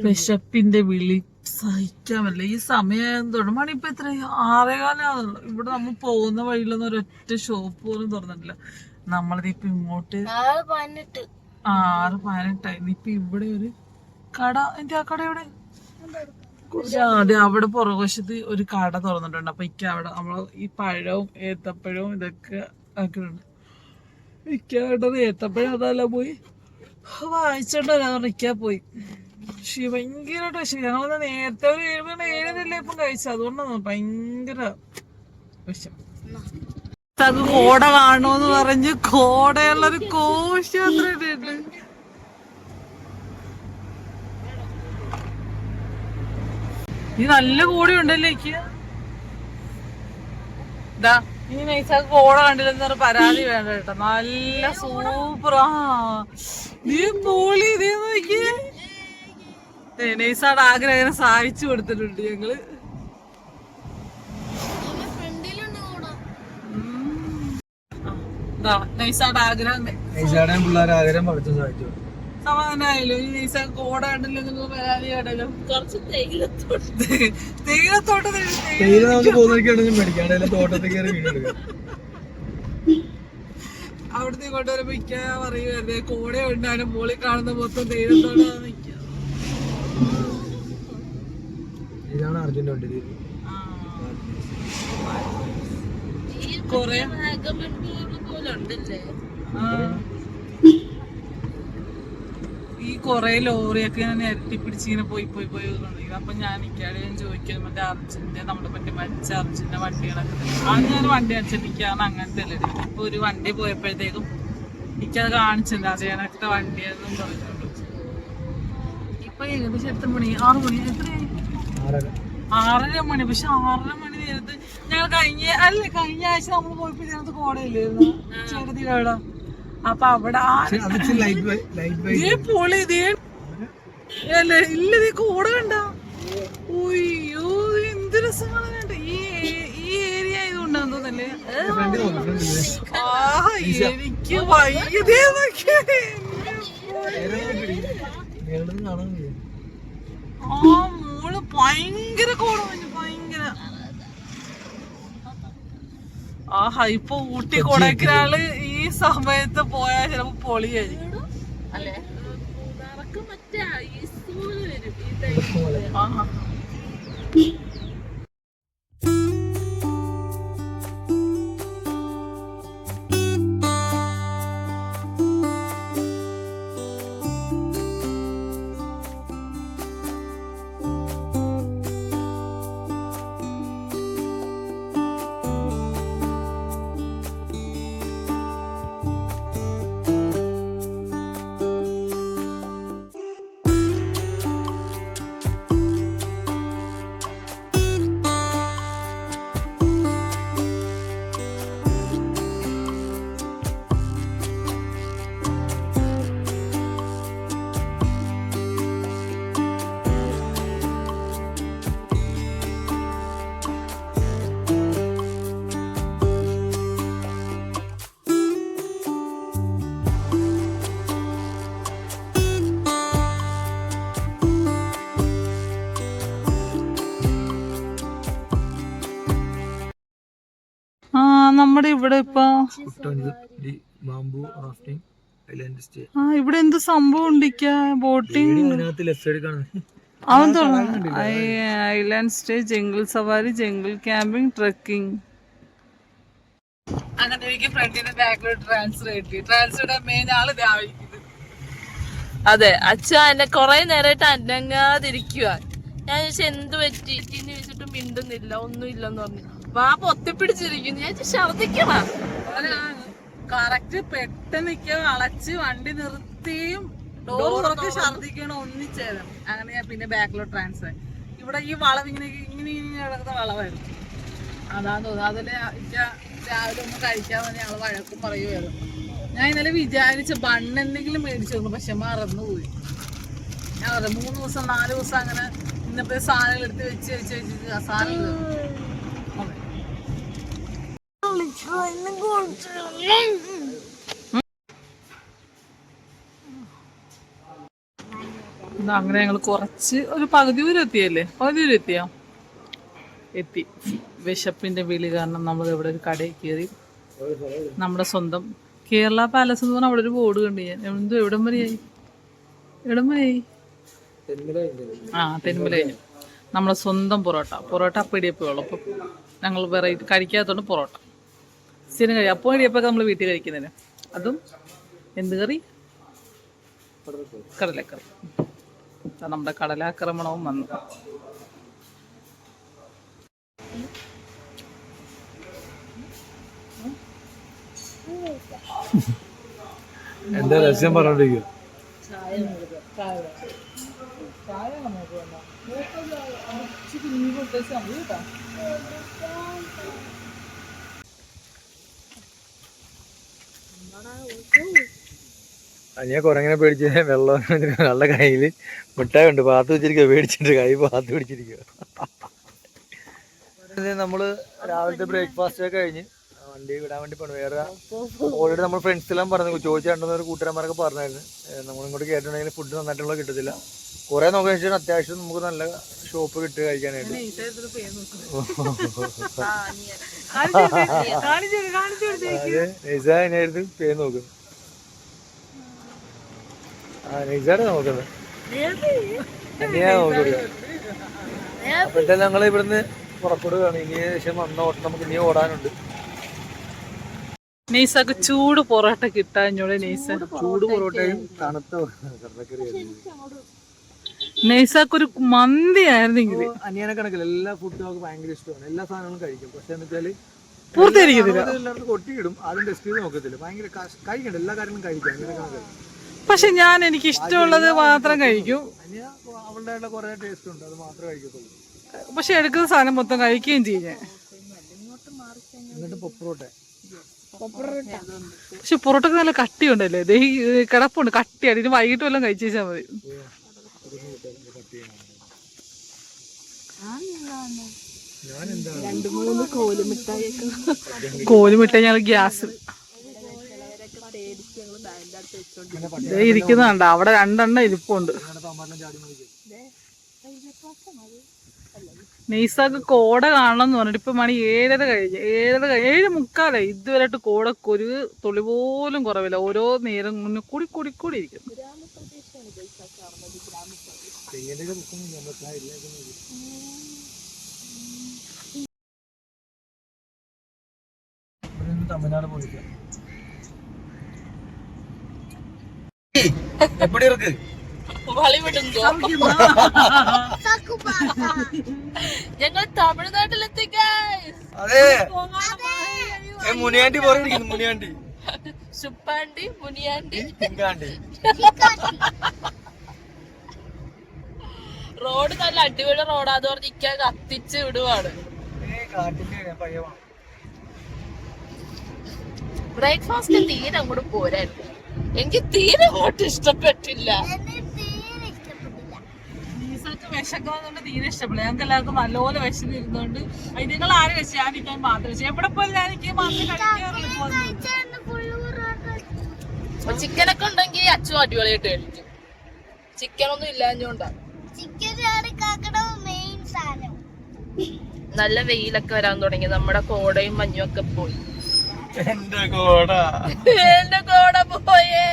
വിശപ്പിന്റെ വിളി സഹിക്കാൻ പറ്റില്ല. ഈ സമയം മണി ഇപ്പൊ എത്ര 6:15 ഇവിടെ നമ്മൾ പോകുന്ന വഴിയിലൊന്നും ഒരൊറ്റ ഷോപ്പ് പോലും തുറന്നിട്ടില്ല. നമ്മളിതിപ്പോ ഇങ്ങോട്ട് 6:18 ഇപ്പൊ ഇവിടെ ഒരു കട, എന്റെ ആ കട എവിടെ അതെ അവിടെ പുറകുവശത്ത് ഒരു കട തുറന്നിട്ടുണ്ട്. അപ്പൊ ഇക്ക അവിടെ നമ്മള് ഈ പഴവും ഏത്തപ്പഴവും ഇതൊക്കെ ആക്കുന്നുണ്ട്. ഇക്ക ഏത്തപ്പഴം അതെല്ലാം പോയി വാങ്ങിച്ചോണ്ട് വരാൻ ഇക്ക പോയി. ഭയങ്കരമായിട്ട് വിഷം. ഞങ്ങളത് നേരത്തെ ഒരു 7 ഇപ്പം കഴിച്ചു. അതുകൊണ്ടാണ് ഭയങ്കര വിഷം. അത് കോട കാണുമെന്ന് പറഞ്ഞ് കോടയുള്ളൊരു കോശാത്രയുണ്ട്. ഈ നല്ല കോടയുണ്ടല്ലേ ഈ നൈസാ കോട കണ്ടില്ലെന്ന് പറഞ്ഞ പരാതി വേണ്ട കേട്ടോ. നല്ല സൂപ്പർ. നീ പോളി ഇതേ നോക്കിയേ. നൈസാട് ആഗ്രഹം സഹായിച്ചു കൊടുത്തിട്ടുണ്ട് ഞങ്ങള്. നൈസാട് ആഗ്രഹം സമാധാനായല്ലോ. ഈ നൈസ കോട കണ്ടില്ലെന്നുള്ള പരാതി കേട്ടല്ലോ. കുറച്ച് തേയിലത്തോട്ടം അവിടുന്ന് ഇങ്ങോട്ട് വരെ മിക്കാ പറയുമായിരുന്നേ കോട ഉണ്ടാലും മോളിൽ കാണുന്ന മൊത്തം തേയിലത്തോട്ടം നിൽക്കുക. ഇതാണ് അർജുന്റെ വണ്ടി. ഈ കൊറേ ലോറിയൊക്കെ ഞാൻ നിരത്തിപ്പിടിച്ച് ഇങ്ങനെ പോയി അപ്പൊ ഞാൻ ഇക്കാടെയും ചോദിക്കാൻ മറ്റേ അർജുന്റെ നമ്മുടെ മറ്റേ മരിച്ച അർജുന്റെ വണ്ടികളൊക്കെ ഞാൻ വണ്ടി അടിച്ചിട്ടിരിക്കാന്ന് അങ്ങനത്തെ അല്ലേ. ഇപ്പൊ ഒരു വണ്ടി പോയപ്പോഴത്തേക്കും എനിക്കത് കാണിച്ചില്ല അതേനൊക്കെ വണ്ടിയെന്നും പറഞ്ഞോളൂ. ഇപ്പൊ ഏകദേശം എത്ര മണി 6 മണി എത്രയായി 6:30 മണി. പക്ഷെ 6:30 മണി നേരത്ത് ഞങ്ങൾ കഴിഞ്ഞ ആഴ്ച നമ്മൾ പോയപ്പോ ഇതിനകത്ത് കോടയില്ലായിരുന്നു ചെറുതി കേടാ. അപ്പൊ അവിടെ പൊളി ഇല്ല നീ കോട കണ്ട. ഓയ്യോ എന്ത് രസമാണ് കേട്ടോ. ഈ ഏരിയ ആയതുകൊണ്ടാന്ന് തോന്നല്ലേ. എനിക്ക് വൈദ്യതേ മോള് ഭയങ്കര കോട ഭയങ്കര. ആഹാ ഇപ്പൊ ഊട്ടി കൊടൈക്കനാല് ഈ സമയത്ത് പോയാൽ ചിലപ്പോ പൊളിയായിരിക്കും അല്ലേ? മൂന്നാറൊക്കെ മറ്റേ ഐസ് പോലെ വരും ഈ ടൈം. ആഹാ. നമ്മുടെ ഇവിടെ ഇപ്പൊ ബാംബു റാഫ്റ്റിംഗ് ഐലൻഡ് സ്റ്റേ. ഇവിടെ എന്ത് സംഭവം ഉണ്ടിക്കാ? ബോട്ടിംഗ്, അതിനകത്ത് ലെഫ്റ്റ് സൈഡ് കാണുന്നത് അവൻ ഐലൻഡ് സ്റ്റേ, ജംഗിൾ സവാരി, ജംഗിൾ ക്യാമ്പിംഗ്, ട്രക്കിംഗ്. അങ്ങനെ എനിക്ക് ഫ്രണ്ടിന്റെ ബാക്കിലോട്ട് ട്രാൻസ്ഫർ കിട്ടി. ട്രാൻസ്ഫർ മെയിൻ ആള് രാവിലെ. അതെ, അച്ഛ എന്നെ കൊറേ നേരമായിട്ട് അനങ്ങാതിരിക്കുക. ഞാൻ ചോദിച്ചാൽ എന്ത് പറ്റി ഇനി ചോദിച്ചിട്ട് മിണ്ടുന്നില്ല, ഒന്നും ഇല്ലെന്ന് പറഞ്ഞു. വാപ്പ ഒത്തിപ്പിടിച്ചിരിക്കുന്നു. ഞാൻ ഛർദിക്കണ കറക്റ്റ് പെട്ടെന്ന് വളച്ച് വണ്ടി നിർത്തിയും ഡോറൊക്കെ ഛർദിക്കണം ഒന്നിച്ചേരും. അങ്ങനെ ഞാൻ പിന്നെ ബാക്കിലോട്ട് ട്രാൻസ്ഫർ. ഇവിടെ ഈ വളവ് ഇങ്ങനെ ഇങ്ങനെ കിടക്കുന്ന വളവായിരുന്നു. അതാന്ന് തോന്നുന്നു. അതില് രാവിലെ ഒന്ന് കഴിക്കാൻ തന്നെ ഞങ്ങള് വഴക്കും പറയുമായിരുന്നു. ഞാൻ ഇന്നലെ വിചാരിച്ച ബണ്ണെന്തെങ്കിലും മേടിച്ചു തന്നു, പക്ഷെ മറന്നുപോയി. ഞാൻ പറയാം 3 ദിവസം 4 ദിവസം അങ്ങനെ ഇന്നത്തെ സാധനങ്ങൾ എടുത്ത് വെച്ച് വെച്ച് വെച്ചിട്ട് ആ സാധനങ്ങൾ അങ്ങനെ ഞങ്ങൾ കുറച്ച് ഒരു പകുതി ദൂരം എത്തിയല്ലേ? പകുതി ദൂരം എത്തി. വിശപ്പിന്റെ വിളി കാരണം നമ്മൾ ഇവിടെ ഒരു കടയിൽ കയറി. നമ്മുടെ സ്വന്തം കേരള പാലസ് എന്ന് പറഞ്ഞാൽ അവിടെ ഒരു ബോർഡ് കണ്ടു ഞാൻ. എന്തോ എവിടം വരെയായി? തെന്മല കഴിഞ്ഞു. നമ്മളെ സ്വന്തം പൊറോട്ട അപ്പം ഇടിയപ്പുള്ളൂ. അപ്പം ഞങ്ങൾ വെറൈറ്റി കഴിക്കാത്തതുകൊണ്ട് പൊറോട്ട സ്ഥിരം കഴിയും. അപ്പോൾ ഇടിയപ്പൊക്കെ നമ്മൾ വീട്ടിൽ കഴിക്കുന്നതിന്. അതും എന്ത് കറി? കടലക്കറി. നമ്മുടെ കടലാക്രമണവും വന്നു. എന്താ രഹസ്യം പറഞ്ഞോണ്ടിരിക്കുക? ഞാൻ കൊരങ്ങനെ പേടിച്ച് വെള്ളം നല്ല കയ്യില് മിഠായി ഉണ്ട്, പാത്ത് വെച്ചിരിക്കുക. പേടിച്ചിട്ട് കൈ പാത്ത് പിടിച്ചിരിക്കുക. നമ്മള് രാവിലത്തെ ബ്രേക്ക്ഫാസ്റ്റ് ഒക്കെ കഴിഞ്ഞ് വണ്ടി വിടാൻ വേണ്ടി പോണു. വേറെ ഓൾറെഡി നമ്മൾ ഫ്രണ്ട്സ് എല്ലാം പറഞ്ഞു, ചോദിച്ചിട്ടുണ്ടെന്ന് കൂട്ടുകാരന്മാരൊക്കെ പറഞ്ഞായിരുന്നു. നമ്മളിങ്ങോട്ട് കേട്ടിട്ടുണ്ടെങ്കിൽ ഫുഡ് നന്നായിട്ടുള്ള കിട്ടത്തില്ല. കുറെ നോക്കാൻ വെച്ചാൽ അത്യാവശ്യം നമുക്ക് നല്ല ഷോപ്പ് കിട്ടുക കഴിക്കാനായിട്ട്. അതെ, നൈസായിട്ട് പേ നോക്കുന്നു. നൈസായിട്ട് നോക്കുന്നത് തന്നെയാ നോക്കുക. അപ്പോഴത്തെ ഞങ്ങൾ ഇവിടുന്ന് പുറപ്പെടുകയാണ്. ഇനി ശേഷം വന്ന ഓട്ടം നമുക്ക് ഇനി ഓടാനുണ്ട്. നെയ്സാക്ക് ചൂട് പൊറോട്ട കിട്ടാഞ്ഞോളെ. ചൂട് പൊറോട്ടയും തണുത്ത നെയ്സാക്ക് ഒരു മന്തി ആയിരുന്നെങ്കിൽ. അനിയനെ കണക്കില്ല, എല്ലാ ഫുഡും നമുക്ക് ഭയങ്കര ഇഷ്ടമാണ്. എല്ലാ സാധനങ്ങളും കഴിക്കും. പക്ഷെ എന്ന് വെച്ചാല് പൂർത്തിയിരിക്കത്തില്ല. എല്ലാവർക്കും കൊട്ടിയിടും, ആദ്യം ടെസ്റ്റ് ചെയ്ത് നോക്കത്തില്ല. ഭയങ്കര കഴിക്കണ്ട, എല്ലാ കാര്യങ്ങളും കഴിക്കാം. അങ്ങനെ കണക്ക്. പക്ഷെ എനിക്ക് ഇഷ്ടമുള്ളത് മാത്രം കഴിക്കും. അനിയ അവളുടെ കുറെ ടേസ്റ്റ് ഉണ്ട്, അത് മാത്രമേ കഴിക്കത്തുള്ളൂ. പക്ഷെ എടുക്കുന്ന സാധനം മൊത്തം കഴിക്കുകയും ചെയ്യും. എന്നിട്ട് പൊറോട്ട. പക്ഷെ പൊറോട്ടക്ക് നല്ല കട്ടിയുണ്ടല്ലേ? കിടപ്പുണ്ട് കട്ടിയാണ്. ഇനി വൈകിട്ട് വല്ലതും കഴിച്ചാൽ മതി. കോലുമിഠായി ഞങ്ങൾ ഗ്യാസ് ഇരിക്കുന്നുണ്ട്. അവിടെ 2 ഇരിപ്പുണ്ട്. നെയ്സാക്ക് കോട കാണണം എന്ന് പറഞ്ഞിട്ട് ഇപ്പൊ മണി 7:30 ഇതുവരെയായിട്ട് കോടക്ക് ഒരു തുള്ളി പോലും കുറവില്ല. ഓരോ നേരം മുന്നേ കൂടി കൂടി കൂടി ഇരിക്കുന്നു. തമിഴ്നാട് പോയിരിക്കാം. എപ്പടി ഇருக்கு? ഞങ്ങൾ തമിഴ്നാട്ടിലെത്തി. അതെ, മുനിയാണ്ടി പോയിരിക്കുന്നു. മുനിയാണ്ടി, സുപ്പാണ്ടി, മുനിയാണ്ടി, റോഡ് നല്ല അടിപൊളി റോഡാന്ന് പറഞ്ഞിരിക്കാൻ കത്തിച്ച് വിടുവാണ്. ബ്രേക്ക്ഫാസ്റ്റ് തീരെ അങ്ങോട്ട് പോരായിരുന്നു. എനിക്ക് തീരെ അങ്ങോട്ട് ഇഷ്ടപ്പെട്ടില്ല. വിശക്കാന്നുകൊണ്ട് തീരെ ഇഷ്ടപ്പെടില്ല. ഞങ്ങൾക്ക് എല്ലാവർക്കും നല്ലപോലെ വിശന്നിരുന്നോണ്ട് നിങ്ങൾ ആരും വിശാനിക്കാൻ മാത്രം എവിടെ പോലും എനിക്ക് മാത്രം കഴിക്കാറുള്ളൂ. ചിക്കനൊക്കെ ഉണ്ടെങ്കിൽ അച്ചു അടിപൊളിയായിട്ട് കഴിക്കും. ചിക്കനൊന്നും ഇല്ലാഞ്ഞോണ്ടാ. നല്ല വെയിലൊക്കെ വരാൻ തുടങ്ങി. നമ്മുടെ കോടയും മഞ്ഞും ഒക്കെ പോയി. എന്റെ കോട പോയേ.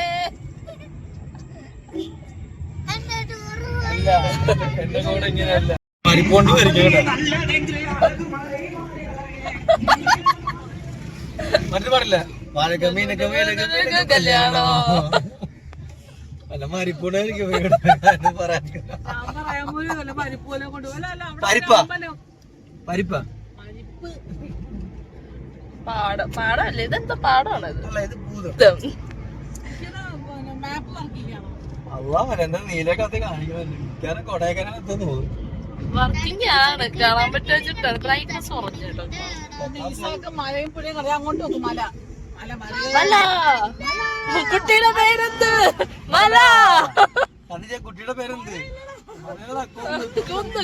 എന്റെ കോട ഇങ്ങനെയല്ല, പരിപ്പോണ്ടി വരിക. മറ്റു പാടില്ല, കല്യാണോ അല്ല മരിപ്പൂടായിരിക്കും. പരിപ്പാ പാടല്ലേ? ഇതെന്താ പാടാണ്? എന്താ നീലക്കകത്ത് കാണിക്കുന്നുണ്ട്. കൊടൈക്കനാലത്ത് തോന്നുന്നു വർക്കിംഗ് ആണ്. കാണാൻ പറ്റും. ബ്രൈറ്റ്നസ് കുറഞ്ഞു കേട്ടോ. മലയും പുഴയും കളി അങ്ങോട്ട് നോക്കും. മല കുട്ടിയുടെ പേരെന്ത്? മല. കുട്ടിയുടെ പേരെന്ത്? കുന്ന്.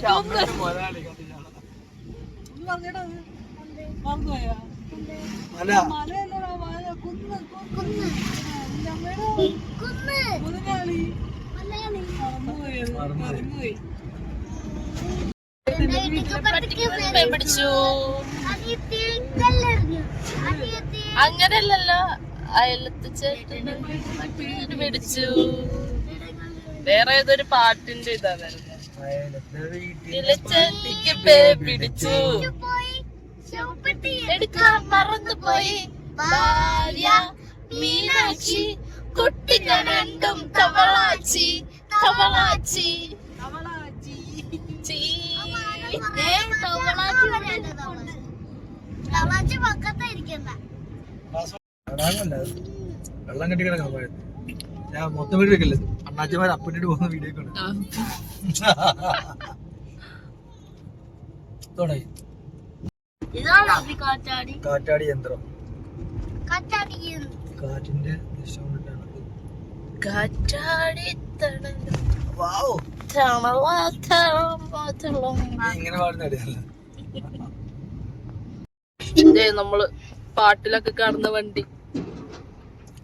പിടിച്ചു. അങ്ങനെയല്ലല്ലോ, അയലത്ത് ചേട്ടന് പിടിച്ചു. വേറെ ഏതൊരു പാട്ടിന്റെ ഇതാ വരുന്നത്. പിടിച്ചു എടുക്കാൻ മറന്നുപോയി ഭാര്യ മീനാക്ഷി, കുട്ടികൾ രണ്ടും തവളാച്ചി. വെള്ളം കെട്ടി കിടക്കണം. ഞാൻ മൊത്തം വീട് വെക്കല്ലേ, അണ്ണാച്ചിമാർ അപ്പിട്ടിട്ട് പോകുന്ന വീഡിയോ ഒക്കെ തുടങ്ങി. കാറ്റാടി യന്ത്രം, കാറ്റിന്റെ ദിശ കൊണ്ടിട്ടാണ്. ഇങ്ങനെ പാടുന്നടിയല്ല. നമ്മള് പാട്ടിലൊക്കെ കാണുന്ന വണ്ടി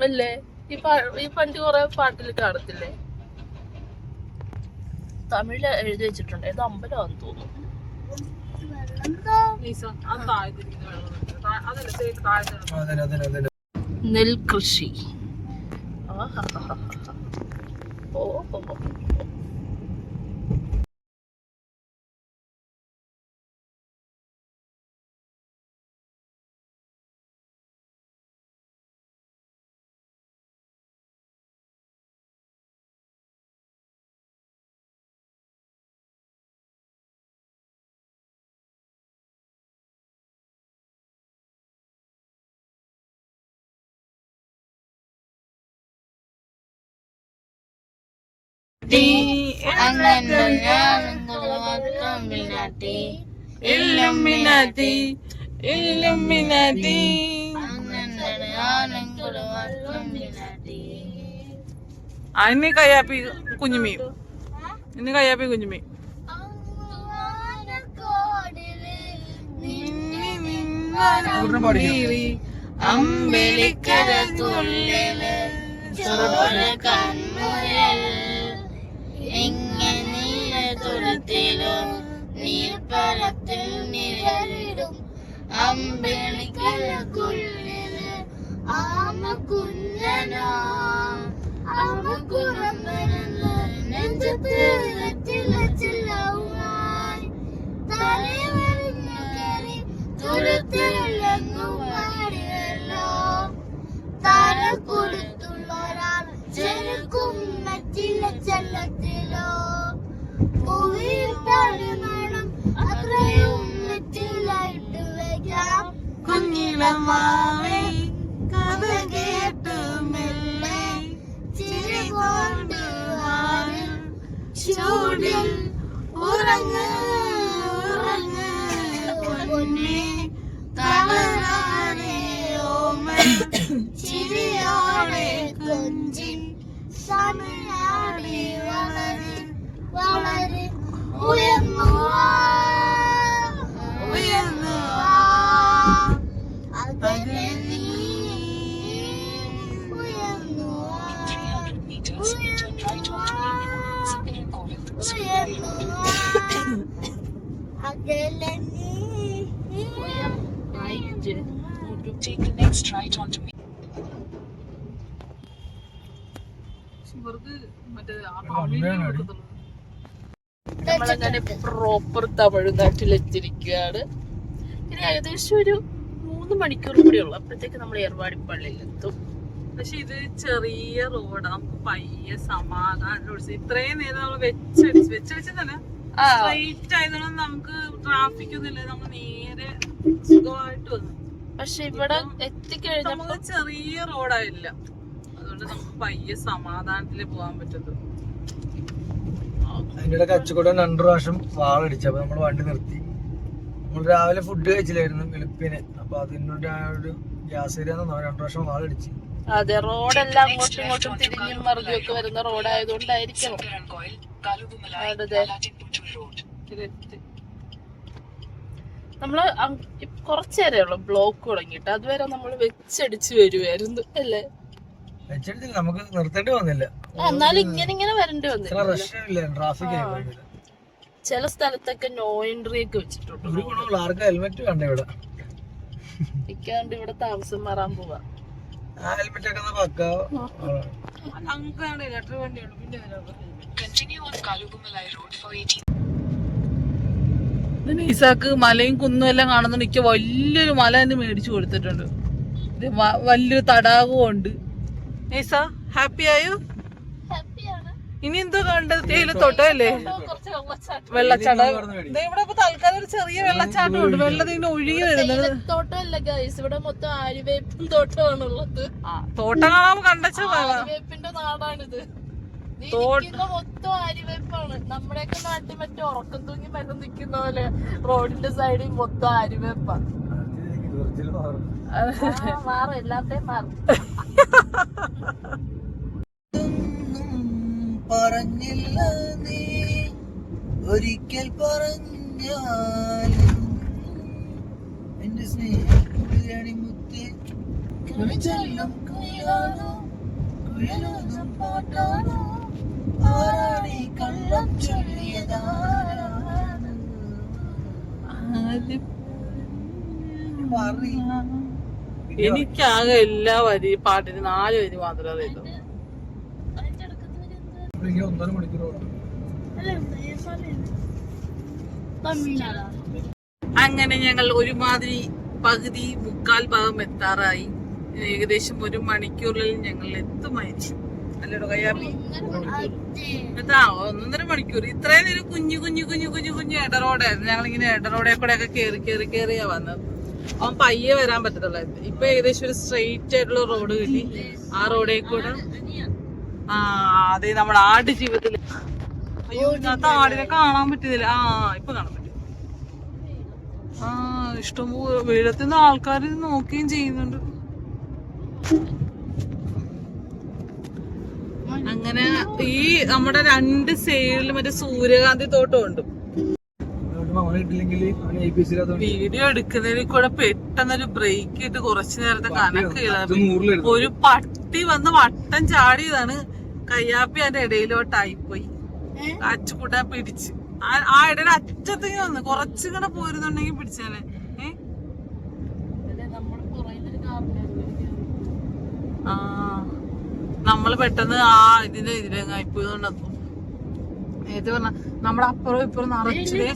അല്ലേ? ഈ വണ്ടി കൊറേ പാട്ടിൽ കാണത്തില്ലേ? തമിഴില് എഴുതി വെച്ചിട്ടുണ്ട്. ഏത് അമ്പലമാണെന്ന് തോന്നുന്നു. നെൽകൃഷി. ഓ ഇനി കയ്യാപ്പി കുഞ്ഞുമീൻ. അമ്പലിക്കര തുള്ളില് കൺമുയൽ എങ്ങനെ തുറത്തിലും നീർപ്പല ദൂരത്തിൽ നിഴലിടും അമ്പിളിക്കുള്ളില് ആമ കുഞ്ഞനോ ആമക്കുറം വരുന്നു നെഞ്ചത്ത് വെറ്റില ചില്ലവുമായി തലവരിഞ്ഞു കയറി ദൂരത്തിലെങ്ങും പാടിയല്ലോ താര കൊടുത്തുള്ള ഒരാൾ ചെറുക്കും വെറ്റില ചെല്ലത്തിലോ പൂവിൽ തരുമണം അത്രയും വെറ്റിലായിട്ട് വയ്ക്കാം കുഞ്ഞിലമാവേ കഥ കേട്ടു മെല്ലെ ചിരി കൊണ്ട് വാനിൽ ചൂടിൽ ഉറങ്ങ് ഉറങ്ങ് പൊന്നേ തളരാനേ ഓമൽ ചിരിയോടെ കൊഞ്ചി സമയാടി വളര് വളര് ഉയർന്നു ഉയർന്നു അകലെ നീ ഉയർന്നു അകലെ നീ Take the next right onto me. ഇവർക്ക് മറ്റേ ആ തമിഴിൽ കൊടുക്കത്തുള്ളൂ. നമ്മളങ്ങനെ പ്രോപ്പർ തമിഴ്നാട്ടിലെത്തിയിരിക്കുകയാണ്. ഇനി ഏകദേശം ഒരു 3 മണിക്കൂർ കൂടി ഉള്ളു, അപ്പോഴത്തേക്ക് നമ്മൾ ഏർവാടി പള്ളിയിലെത്തും. പക്ഷെ ഇത് ചെറിയ റോഡ്, നമുക്ക് പയ്യെ സമാധാനം ഇത്രയും നേരം നമ്മൾ വെച്ചടിച്ച് തന്നെ സ്ട്രൈറ്റ് ആയതുകൊണ്ട് നമുക്ക് ട്രാഫിക് ഒന്നും ഇല്ല, നമ്മൾ നേരെ സുഖമായിട്ട് വന്നു. പക്ഷെ ഇവിടെ എത്തിക്കഴിഞ്ഞപ്പോ നമുക്ക് ചെറിയ റോഡായില്ല, അതുകൊണ്ട് നമുക്ക് പയ്യെ സമാധാനത്തില് പോകാൻ പറ്റുന്നത്. അതിന്റെ ഇടയ്ക്ക് അച്ചുകൂടെ 2 പ്രാവശ്യം വാളടിച്ചു. അപ്പൊ നമ്മൾ വണ്ടി നിർത്തി. നമ്മൾ രാവിലെ ഫുഡ് കഴിച്ചില്ലായിരുന്നു വെളുപ്പിന്, അപ്പൊ അതിനോട് ഗ്യാസ് ഏരിയാന്ന് 2 പ്രാവശ്യം വാളടിച്ച്. അതെ, റോഡെല്ലാം അങ്ങോട്ടും ഇങ്ങോട്ടും തിരിഞ്ഞും മറിഞ്ഞൊക്കെ വരുന്ന റോഡായതുകൊണ്ടായിരിക്കണം. നമ്മള് കുറച്ചേരേ ഉള്ളു ബ്ലോക്ക് തുടങ്ങിയിട്ട്, അതുവരെ നമ്മൾ വെച്ചടിച്ച് വരുമായിരുന്നു അല്ലേ? വെച്ചടിച്ചില്ല, നമുക്ക് നിർത്തേണ്ടി വന്നില്ല. എന്നാലും ഇങ്ങനെ വരേണ്ടി വന്നില്ല. ട്രാഫിക് ചില സ്ഥലത്തൊക്കെ നോ എൻട്രി ഒക്കെ വെച്ചിട്ടുണ്ട്. ആർക്കും ഹെൽമെറ്റ് വേണ്ട ഇവിടെ. ഇക്കാണ്ട് ഇവിടെ താമസം മാറാൻ പോവാ. ഹെൽമെറ്റ് ഒക്കെ പക്കാ. ഞങ്ങൾക്കാണ് ഇലക്ട്രിക് വണ്ടിയുള്ളൂ. പിന്നെ Continue on Kalugumalai Road for 18. ഈസാക്ക് മലയും കുന്നും എല്ലാം കാണുന്നുണ്ട്. എനിക്ക് വലിയൊരു മല തന്നെ മേടിച്ചു കൊടുത്തിട്ടുണ്ട്. വലിയൊരു തടാകവും ഉണ്ട്. ഈസ ഹാപ്പി ആയോ? ഇനി എന്തോ കണ്ടത്? തേയിലത്തോട്ടല്ലേ? വെള്ളച്ചാട്ടം. ഇവിടെ ഇപ്പൊ തൽക്കാലം ഒരു ചെറിയ വെള്ളച്ചാട്ടം ഉണ്ട്. വെള്ളം ഇങ്ങനെ ഒഴുകി വരുന്നത്. തോട്ടമല്ല ഗൈസ്, ഇവിടെ മൊത്തം ആര്യവേപ്പും തോട്ടമാണുള്ളത്. തോട്ടം കാണാൻ കണ്ടച്ച ആര്യവേപ്പിന്റെ നാടാണിത്. മൊത്തം ആര്യവേപ്പാണ്. നമ്മുടെയൊക്കെ നാട്ടിൽ മറ്റേ ഉറക്കം തൂങ്ങി മരം നിൽക്കുന്ന പോലെ റോഡിന്റെ സൈഡിൽ മൊത്തം ആര്യവേപ്പാണ്. മാറും, എല്ലാത്തെയും മാറും. പറഞ്ഞില്ല നീ ഒരിക്കൽ പറഞ്ഞാൽ എന്റെ സ്നേഹിമുത്തേ കുളിച്ചെല്ലും കുയിലാണോ കുഴലും പാട്ടാണോ ആരാണി കള്ളം ചൊല്ലിയതാരാണ് എനിക്കാകെ എല്ലാ വരി പാട്ടിന് 4 വരി മാത്രമേ അറിയൂ. 1.5 മണിക്കൂർ. അങ്ങനെ ഞങ്ങൾ ഒരുമാതിരി പകുതി 3/4 ഭാഗം എത്താറായി. ഏകദേശം 1 മണിക്കൂറിൽ ഞങ്ങൾ എത്തുമായിരിക്കും. അല്ലേടോ കയ്യാപ്പി? 1.5 മണിക്കൂർ. ഇത്രയും നേരം കുഞ്ഞു ഇടറോഡായിരുന്നു. ഞങ്ങളിങ്ങനെ ഇടറോഡെ കൂടെ ഒക്കെ കേറിയാ വന്നത്. അവൻ പയ്യെ വരാൻ പറ്റത്തുള്ളായിരുന്നു. ഇപ്പൊ ഏകദേശം ഒരു സ്ട്രെയിറ്റ് ആയിട്ടുള്ള റോഡ് കിട്ടി. ആ റോഡേ കൂടെ അതെ നമ്മുടെ ആട് ജീവിതത്തിൽ അയ്യോ ഇതിനകത്ത് ആടിനെ കാണാൻ പറ്റുന്നില്ല. ഇപ്പൊ കാണാൻ പറ്റും. ഇഷ്ടംപോലെ വെള്ളത്തിന്ന് ആൾക്കാർ നോക്കുകയും ചെയ്യുന്നുണ്ട്. അങ്ങനെ ഈ നമ്മുടെ 2 സൈഡിലും മറ്റേ സൂര്യകാന്തി തോട്ടം ഉണ്ട്. വീഡിയോ എടുക്കുന്നതിൽ കൂടെ പെട്ടെന്നൊരു ബ്രേക്ക് ഇട്ട് കുറച്ചു നേരത്തെ കണക്കില്ല. ഒരു പട്ടി വന്ന് വട്ടം ചാടിയതാണ്. കയ്യാപ്പി അതിന്റെ ഇടയിലോട്ടായിപ്പോയി. അച്ചുകൂട്ടാൻ പിടിച്ച് ആ ഇടയുടെ അറ്റത്തേക്ക് വന്ന് കുറച്ചുകൂടെ പോരുന്നുണ്ടെങ്കിൽ പിടിച്ചാലേ. ആ നമ്മള് പെട്ടെന്ന് ആ ഇതിലെങ്ങായിപ്പോയതുകൊണ്ടു. നേരത്തെ പറഞ്ഞ നമ്മുടെ അപ്പുറം ഇപ്പുറം നിറച്ചില്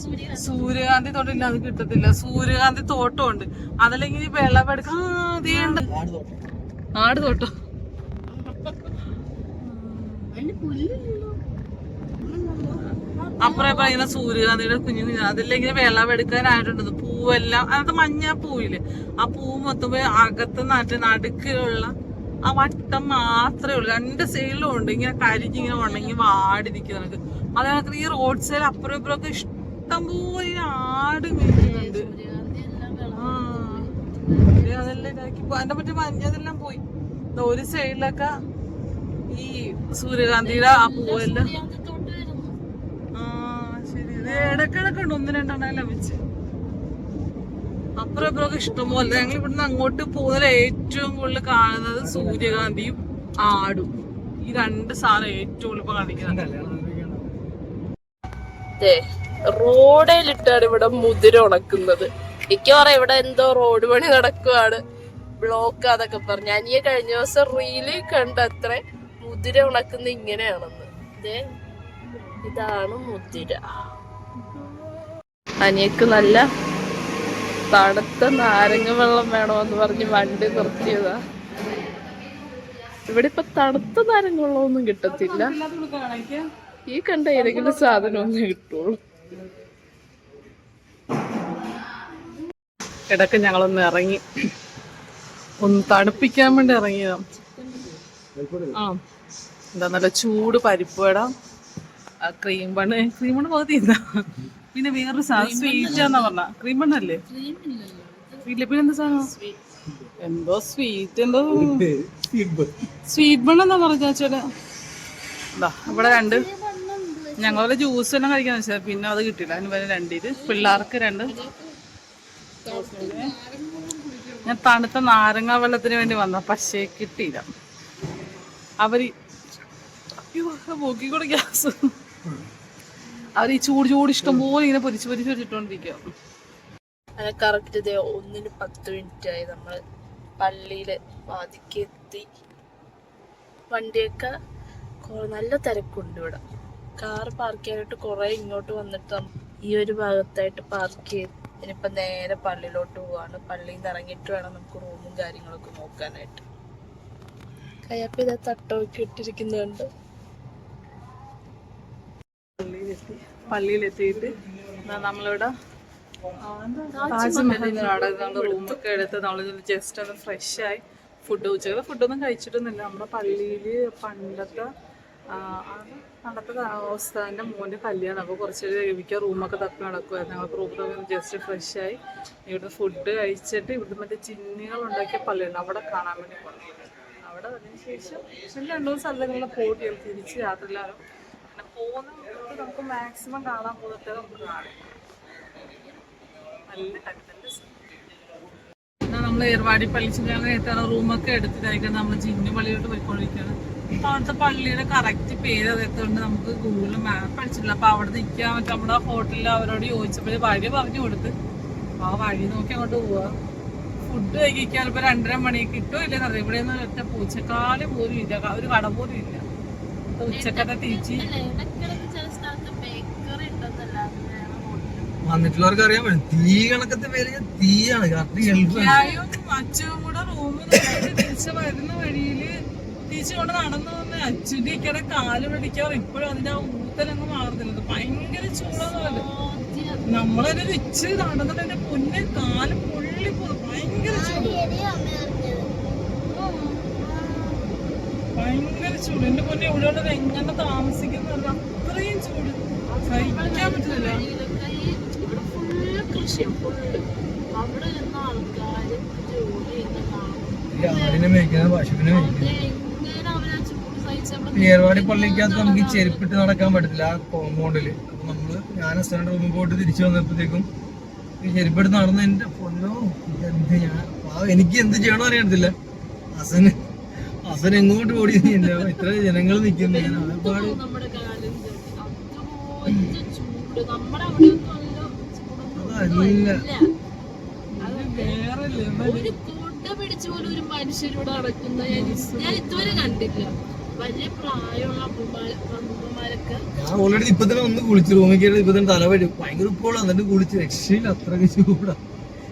സൂര്യകാന്തി തോട്ടം. അത് കിട്ടത്തില്ല. സൂര്യകാന്തി തോട്ടം ഉണ്ട്. അതല്ലെങ്കിൽ വിളവെടുക്കാൻ ആട് തോട്ടം. അപ്പുറം ഇപ്പുറം ഇങ്ങനെ സൂര്യകാന്തിയുടെ കുഞ്ഞു കുഞ്ഞു അതില്ലെങ്കിൽ വിളവെടുക്കാനായിട്ടുണ്ട്. പൂവെല്ലാം അതിനകത്ത് മഞ്ഞ പൂവില്ലേ, ആ പൂ മൊത്തം പോയി അകത്ത് നടുക്കിലുള്ള ആ വട്ടം മാത്രമേ ഉള്ളൂ. രണ്ട് സൈഡിലും ഉണ്ട് ഇങ്ങനെ കരിഞ്ഞിങ്ങനെ ഉണങ്ങി വാടി നിൽക്കുന്നുണ്ട്. അതിനകത്ത് ഈ റോഡ് സൈഡ് അപ്പുറം ഇപ്പുറം ഒക്കെ ഇഷ്ടം പോലെ ആട് വീഴുന്നുണ്ട്. അതെല്ലാം ഇതാക്കി അതിന്റെ പറ്റി മഞ്ഞതെല്ലാം പോയി. ഒരു സൈഡിലൊക്കെ ഈ സൂര്യകാന്തിയുടെ ആ പൂവെല്ലാം ശരി ഇടക്കിടക്ക് ഉണ്ട്. 1-2 എണ്ണം വെച്ച് അപ്പുറം ഇപ്പുറമൊക്കെ ഇഷ്ടംപോലെ. ഞങ്ങൾ ഇവിടുന്ന് അങ്ങോട്ട് പോകുന്നതിൽ ഏറ്റവും കൂടുതൽ കാണുന്നത് സൂര്യകാന്തിയും ആടും. ഈ 2 സാധനം ഏറ്റവും കൂടുതൽ ഇപ്പൊ കാണിക്കുന്നുണ്ട്. റോഡിലിട്ടാണ് ഇവിടെ മുതിര ഉണക്കുന്നത്. എനിക്ക് പറയാം ഇവിടെ എന്തോ റോഡ് പണി നടക്കുവാണ്, ബ്ലോക്ക് അതൊക്കെ പറഞ്ഞു. അനിയെ കഴിഞ്ഞ ദിവസം റീല് കണ്ടത്ര മുതിര ഉണക്കുന്ന ഇങ്ങനെയാണെന്ന്. ഇതാണ് മുതിര. അനിയക്ക് നല്ല തണുത്ത നാരങ്ങ വെള്ളം വേണമെന്ന് പറഞ്ഞ് വണ്ടി നിർത്തിയതാ. ഇവിടെ ഇപ്പൊ തണുത്ത നാരങ്ങ വെള്ളമൊന്നും കിട്ടത്തില്ല. ഈ കണ്ട ഏതെങ്കിലും സാധനം ഒന്നും കിട്ടുള്ളൂ. ഇടയ്ക്ക് ഞങ്ങളൊന്ന് ഇറങ്ങി ഒന്ന് തണുപ്പിക്കാൻ വേണ്ടി ഇറങ്ങിയതാ. എന്താ നല്ല ചൂട് പരിപ്പുവട, ക്രീം ബണ്ണ് പകുതി തിന്നാ. പിന്നെ വേറൊരു സാധനം സ്വീറ്റാന്നാ പറഞ്ഞ. ക്രീം ബണ്ണല്ലേ? ഇല്ല പിന്നെ എന്താ സാധനം എന്തോ സ്വീറ്റ് എന്തോ സ്വീറ്റ് ബണ്ണെന്നാ പറഞ്ഞ ചേട്ടാ. ഇവിടെ 2 ഞങ്ങളുടെ ജ്യൂസ് എല്ലാം കഴിക്കാന്ന് വെച്ചാൽ പിന്നെ അത് കിട്ടില്ല. അതിന് വരെ 2 ഇത് പിള്ളേർക്ക് 2. ഞാൻ തണുത്ത നാരങ്ങ വെള്ളത്തിന് വേണ്ടി വന്ന പക്ഷേ കിട്ടിയില്ല. അവര് മൂക്കിക്കൂടെ ഗ്യാസ് അവർ ഈ ചൂട് ഇഷ്ടം പോലെ ഇങ്ങനെ പൊരിച്ച് വെച്ചിട്ടോണ്ടിരിക്കുക. അങ്ങനെ കറക്റ്റ് 1:10 ആയി. നമ്മള് പള്ളിയില് വാതിക്കെത്തി. വണ്ടിയൊക്കെ നല്ല തിരക്കുണ്ട് ഇവിടെ. കാർ പാർക്ക് ചെയ്യാനായിട്ട് കുറെ ഇങ്ങോട്ട് വന്നിട്ട് ഈ ഒരു ഭാഗത്തായിട്ട് പാർക്ക് ചെയ്ത് ഇനിയിപ്പോ നേരെ പള്ളിയിലോട്ട് പോവാണ്. പള്ളിയിൽ നിന്ന് ഇറങ്ങിയിട്ട് വേണം നമുക്ക് റൂമും കാര്യങ്ങളൊക്കെ നോക്കാനായിട്ട്. കയ്യപ്പ ഇതാ തട്ടമൊക്കെ ഇട്ടിരിക്കുന്നുണ്ട്. പള്ളിയിലെത്തിയിട്ട് നമ്മളിവിടെ താജ്മഹലിലാണ് റൂമൊക്കെ എടുത്ത് നമ്മൾ ജസ്റ്റ് ഒന്ന് ഫ്രഷായി ഉച്ചക്കത്തെ ഫുഡൊന്നും കഴിച്ചിട്ടൊന്നുമില്ല. നമ്മുടെ പള്ളിയില് പണ്ടത്തെ അവസ്ഥാൻ്റെ മോൻ്റെ കല്യാണം. അപ്പോൾ കുറച്ച് രവിക്ക റൂമൊക്കെ തപ്പി നടക്കുമായിരുന്നു. ഞങ്ങൾക്ക് റൂമൊക്കെ ജസ്റ്റ് ഫ്രഷായി ഇവിടുന്ന് ഫുഡ് കഴിച്ചിട്ട് ഇവിടുന്ന് മറ്റേ ചിന്നികൾ ഉണ്ടാക്കിയ പള്ളിയുണ്ട്, അവിടെ കാണാൻ വേണ്ടി പോകണം. അവിടെ അതിന് ശേഷം 2-3 സ്ഥലങ്ങളിലും പോയിട്ട് തിരിച്ച് രാത്രിയിലാകും. പിന്നെ പോകുന്ന നമുക്ക് മാക്സിമം കാണാൻ പോകുന്നത് നമുക്ക് കാണാം. നല്ല നമ്മൾ ഏർവാടി പള്ളിച്ചിലാണ് റൂമൊക്കെ എടുത്തിട്ടായിരിക്കണം നമ്മൾ ജിന്നു പള്ളിയിലോട്ട് പോയിക്കൊണ്ടിരിക്കുകയാണ്. അപ്പോൾ അവിടുത്തെ പള്ളിയുടെ കറക്റ്റ് പേര് അറിയാത്തതുകൊണ്ട് നമുക്ക് ഗൂഗിൾ മാപ്പ് അടിച്ചിട്ടില്ല. അപ്പോൾ അവിടെ നിൽക്കാൻ പറ്റും. നമ്മുടെ ഹോട്ടലിൽ അവരോട് ചോദിച്ചപ്പോൾ വഴി പറഞ്ഞു കൊടുത്ത് ആ വഴി നോക്കി അങ്ങോട്ട് പോവുക. ഫുഡ് കഴിക്കാൻ ഇപ്പോൾ 2:30 മണിക്ക് കിട്ടുമോ ഇല്ലെന്ന് അറിയാം. ഇവിടെ നിന്ന് ഒറ്റ പൂച്ചക്കാലം പോലും ഇല്ല, ഒരു കട പോലും ഇല്ല. ഉച്ചക്കത്തെ തിരിച്ച് വന്നിട്ടുള്ളവർക്ക് അറിയാൻ പറ്റും. തീ കണക്കത്തെ പേര് തീയാണ്. അച്ഛനും കൂടെ റൂമിൽ തിരിച്ച് വരുന്ന വഴിയില് തിരിച്ചു കൊണ്ട് നടന്നു വന്ന് അച്ഛൻ്റെ കാല് പിടിക്കാറ് ഇപ്പോഴും അതിന്റെ ആ ഊത്തലങ്ങ് മാറുന്നില്ല. ഭയങ്കര ചൂടാന്ന്. നമ്മളൊരു റിച്ച് നടന്നിട്ട് എന്റെ പൊന്നെ കാല് പൊള്ളി പോകും. ഭയങ്കര ചൂട്, ഭയങ്കര ചൂട്. എന്റെ പൊന്നെ ഇവിടെ ഉള്ളത് എങ്ങനെ താമസിക്കുന്ന അത്രയും ചൂട് സഹിക്കാൻ പറ്റില്ല. ഏർവാടി പള്ളിക്കകത്ത് നമുക്ക് ചെരുപ്പിട്ട് നടക്കാൻ പറ്റത്തില്ല ആ കോമ്പൗണ്ടില്. അപ്പൊ നമ്മള് ഞാൻ ഹസ്ബൻഡ് റൂമിൽ പോയിട്ട് തിരിച്ചു വന്നപ്പോഴത്തേക്കും ഈ ചെരുപ്പിട്ട് നടന്ന് എന്റെ പൊന്നോ എനിക്ക് എന്ത് ചെയ്യണമെന്ന് അറിയത്തില്ല. ഹസൻ എങ്ങോട്ട് ഓടി ഇത്ര ജനങ്ങൾ നിൽക്കുന്നു. ഞാൻ ആകെപ്പാട് നമ്മുടെ അവിടെ ഒന്നും അല്ല ചൂടൊന്നും അതല്ല. വേറെ ലെവൽ. ഒരു കുട പിടിച്ച പോലും ഒരു മനുഷ്യരോട് നടക്കുന്ന ഞാൻ ഇതുവരെ കണ്ടില്ല. വലിയ പ്രായമുള്ള അമ്മമാരൊക്കെ ഞാൻ ഓൾറെഡി ഇപ്പൊ തന്നെ ഒന്ന് കുളിച്ചു റൂമിൽ കയറി ഇപ്പൊ തന്നെ തലവരും ഭയങ്കര ഉപ്പോളാ എന്നിട്ട് കുളിച്ച് രക്ഷയില്ല അത്രയ്ക്ക് ചൂടാ.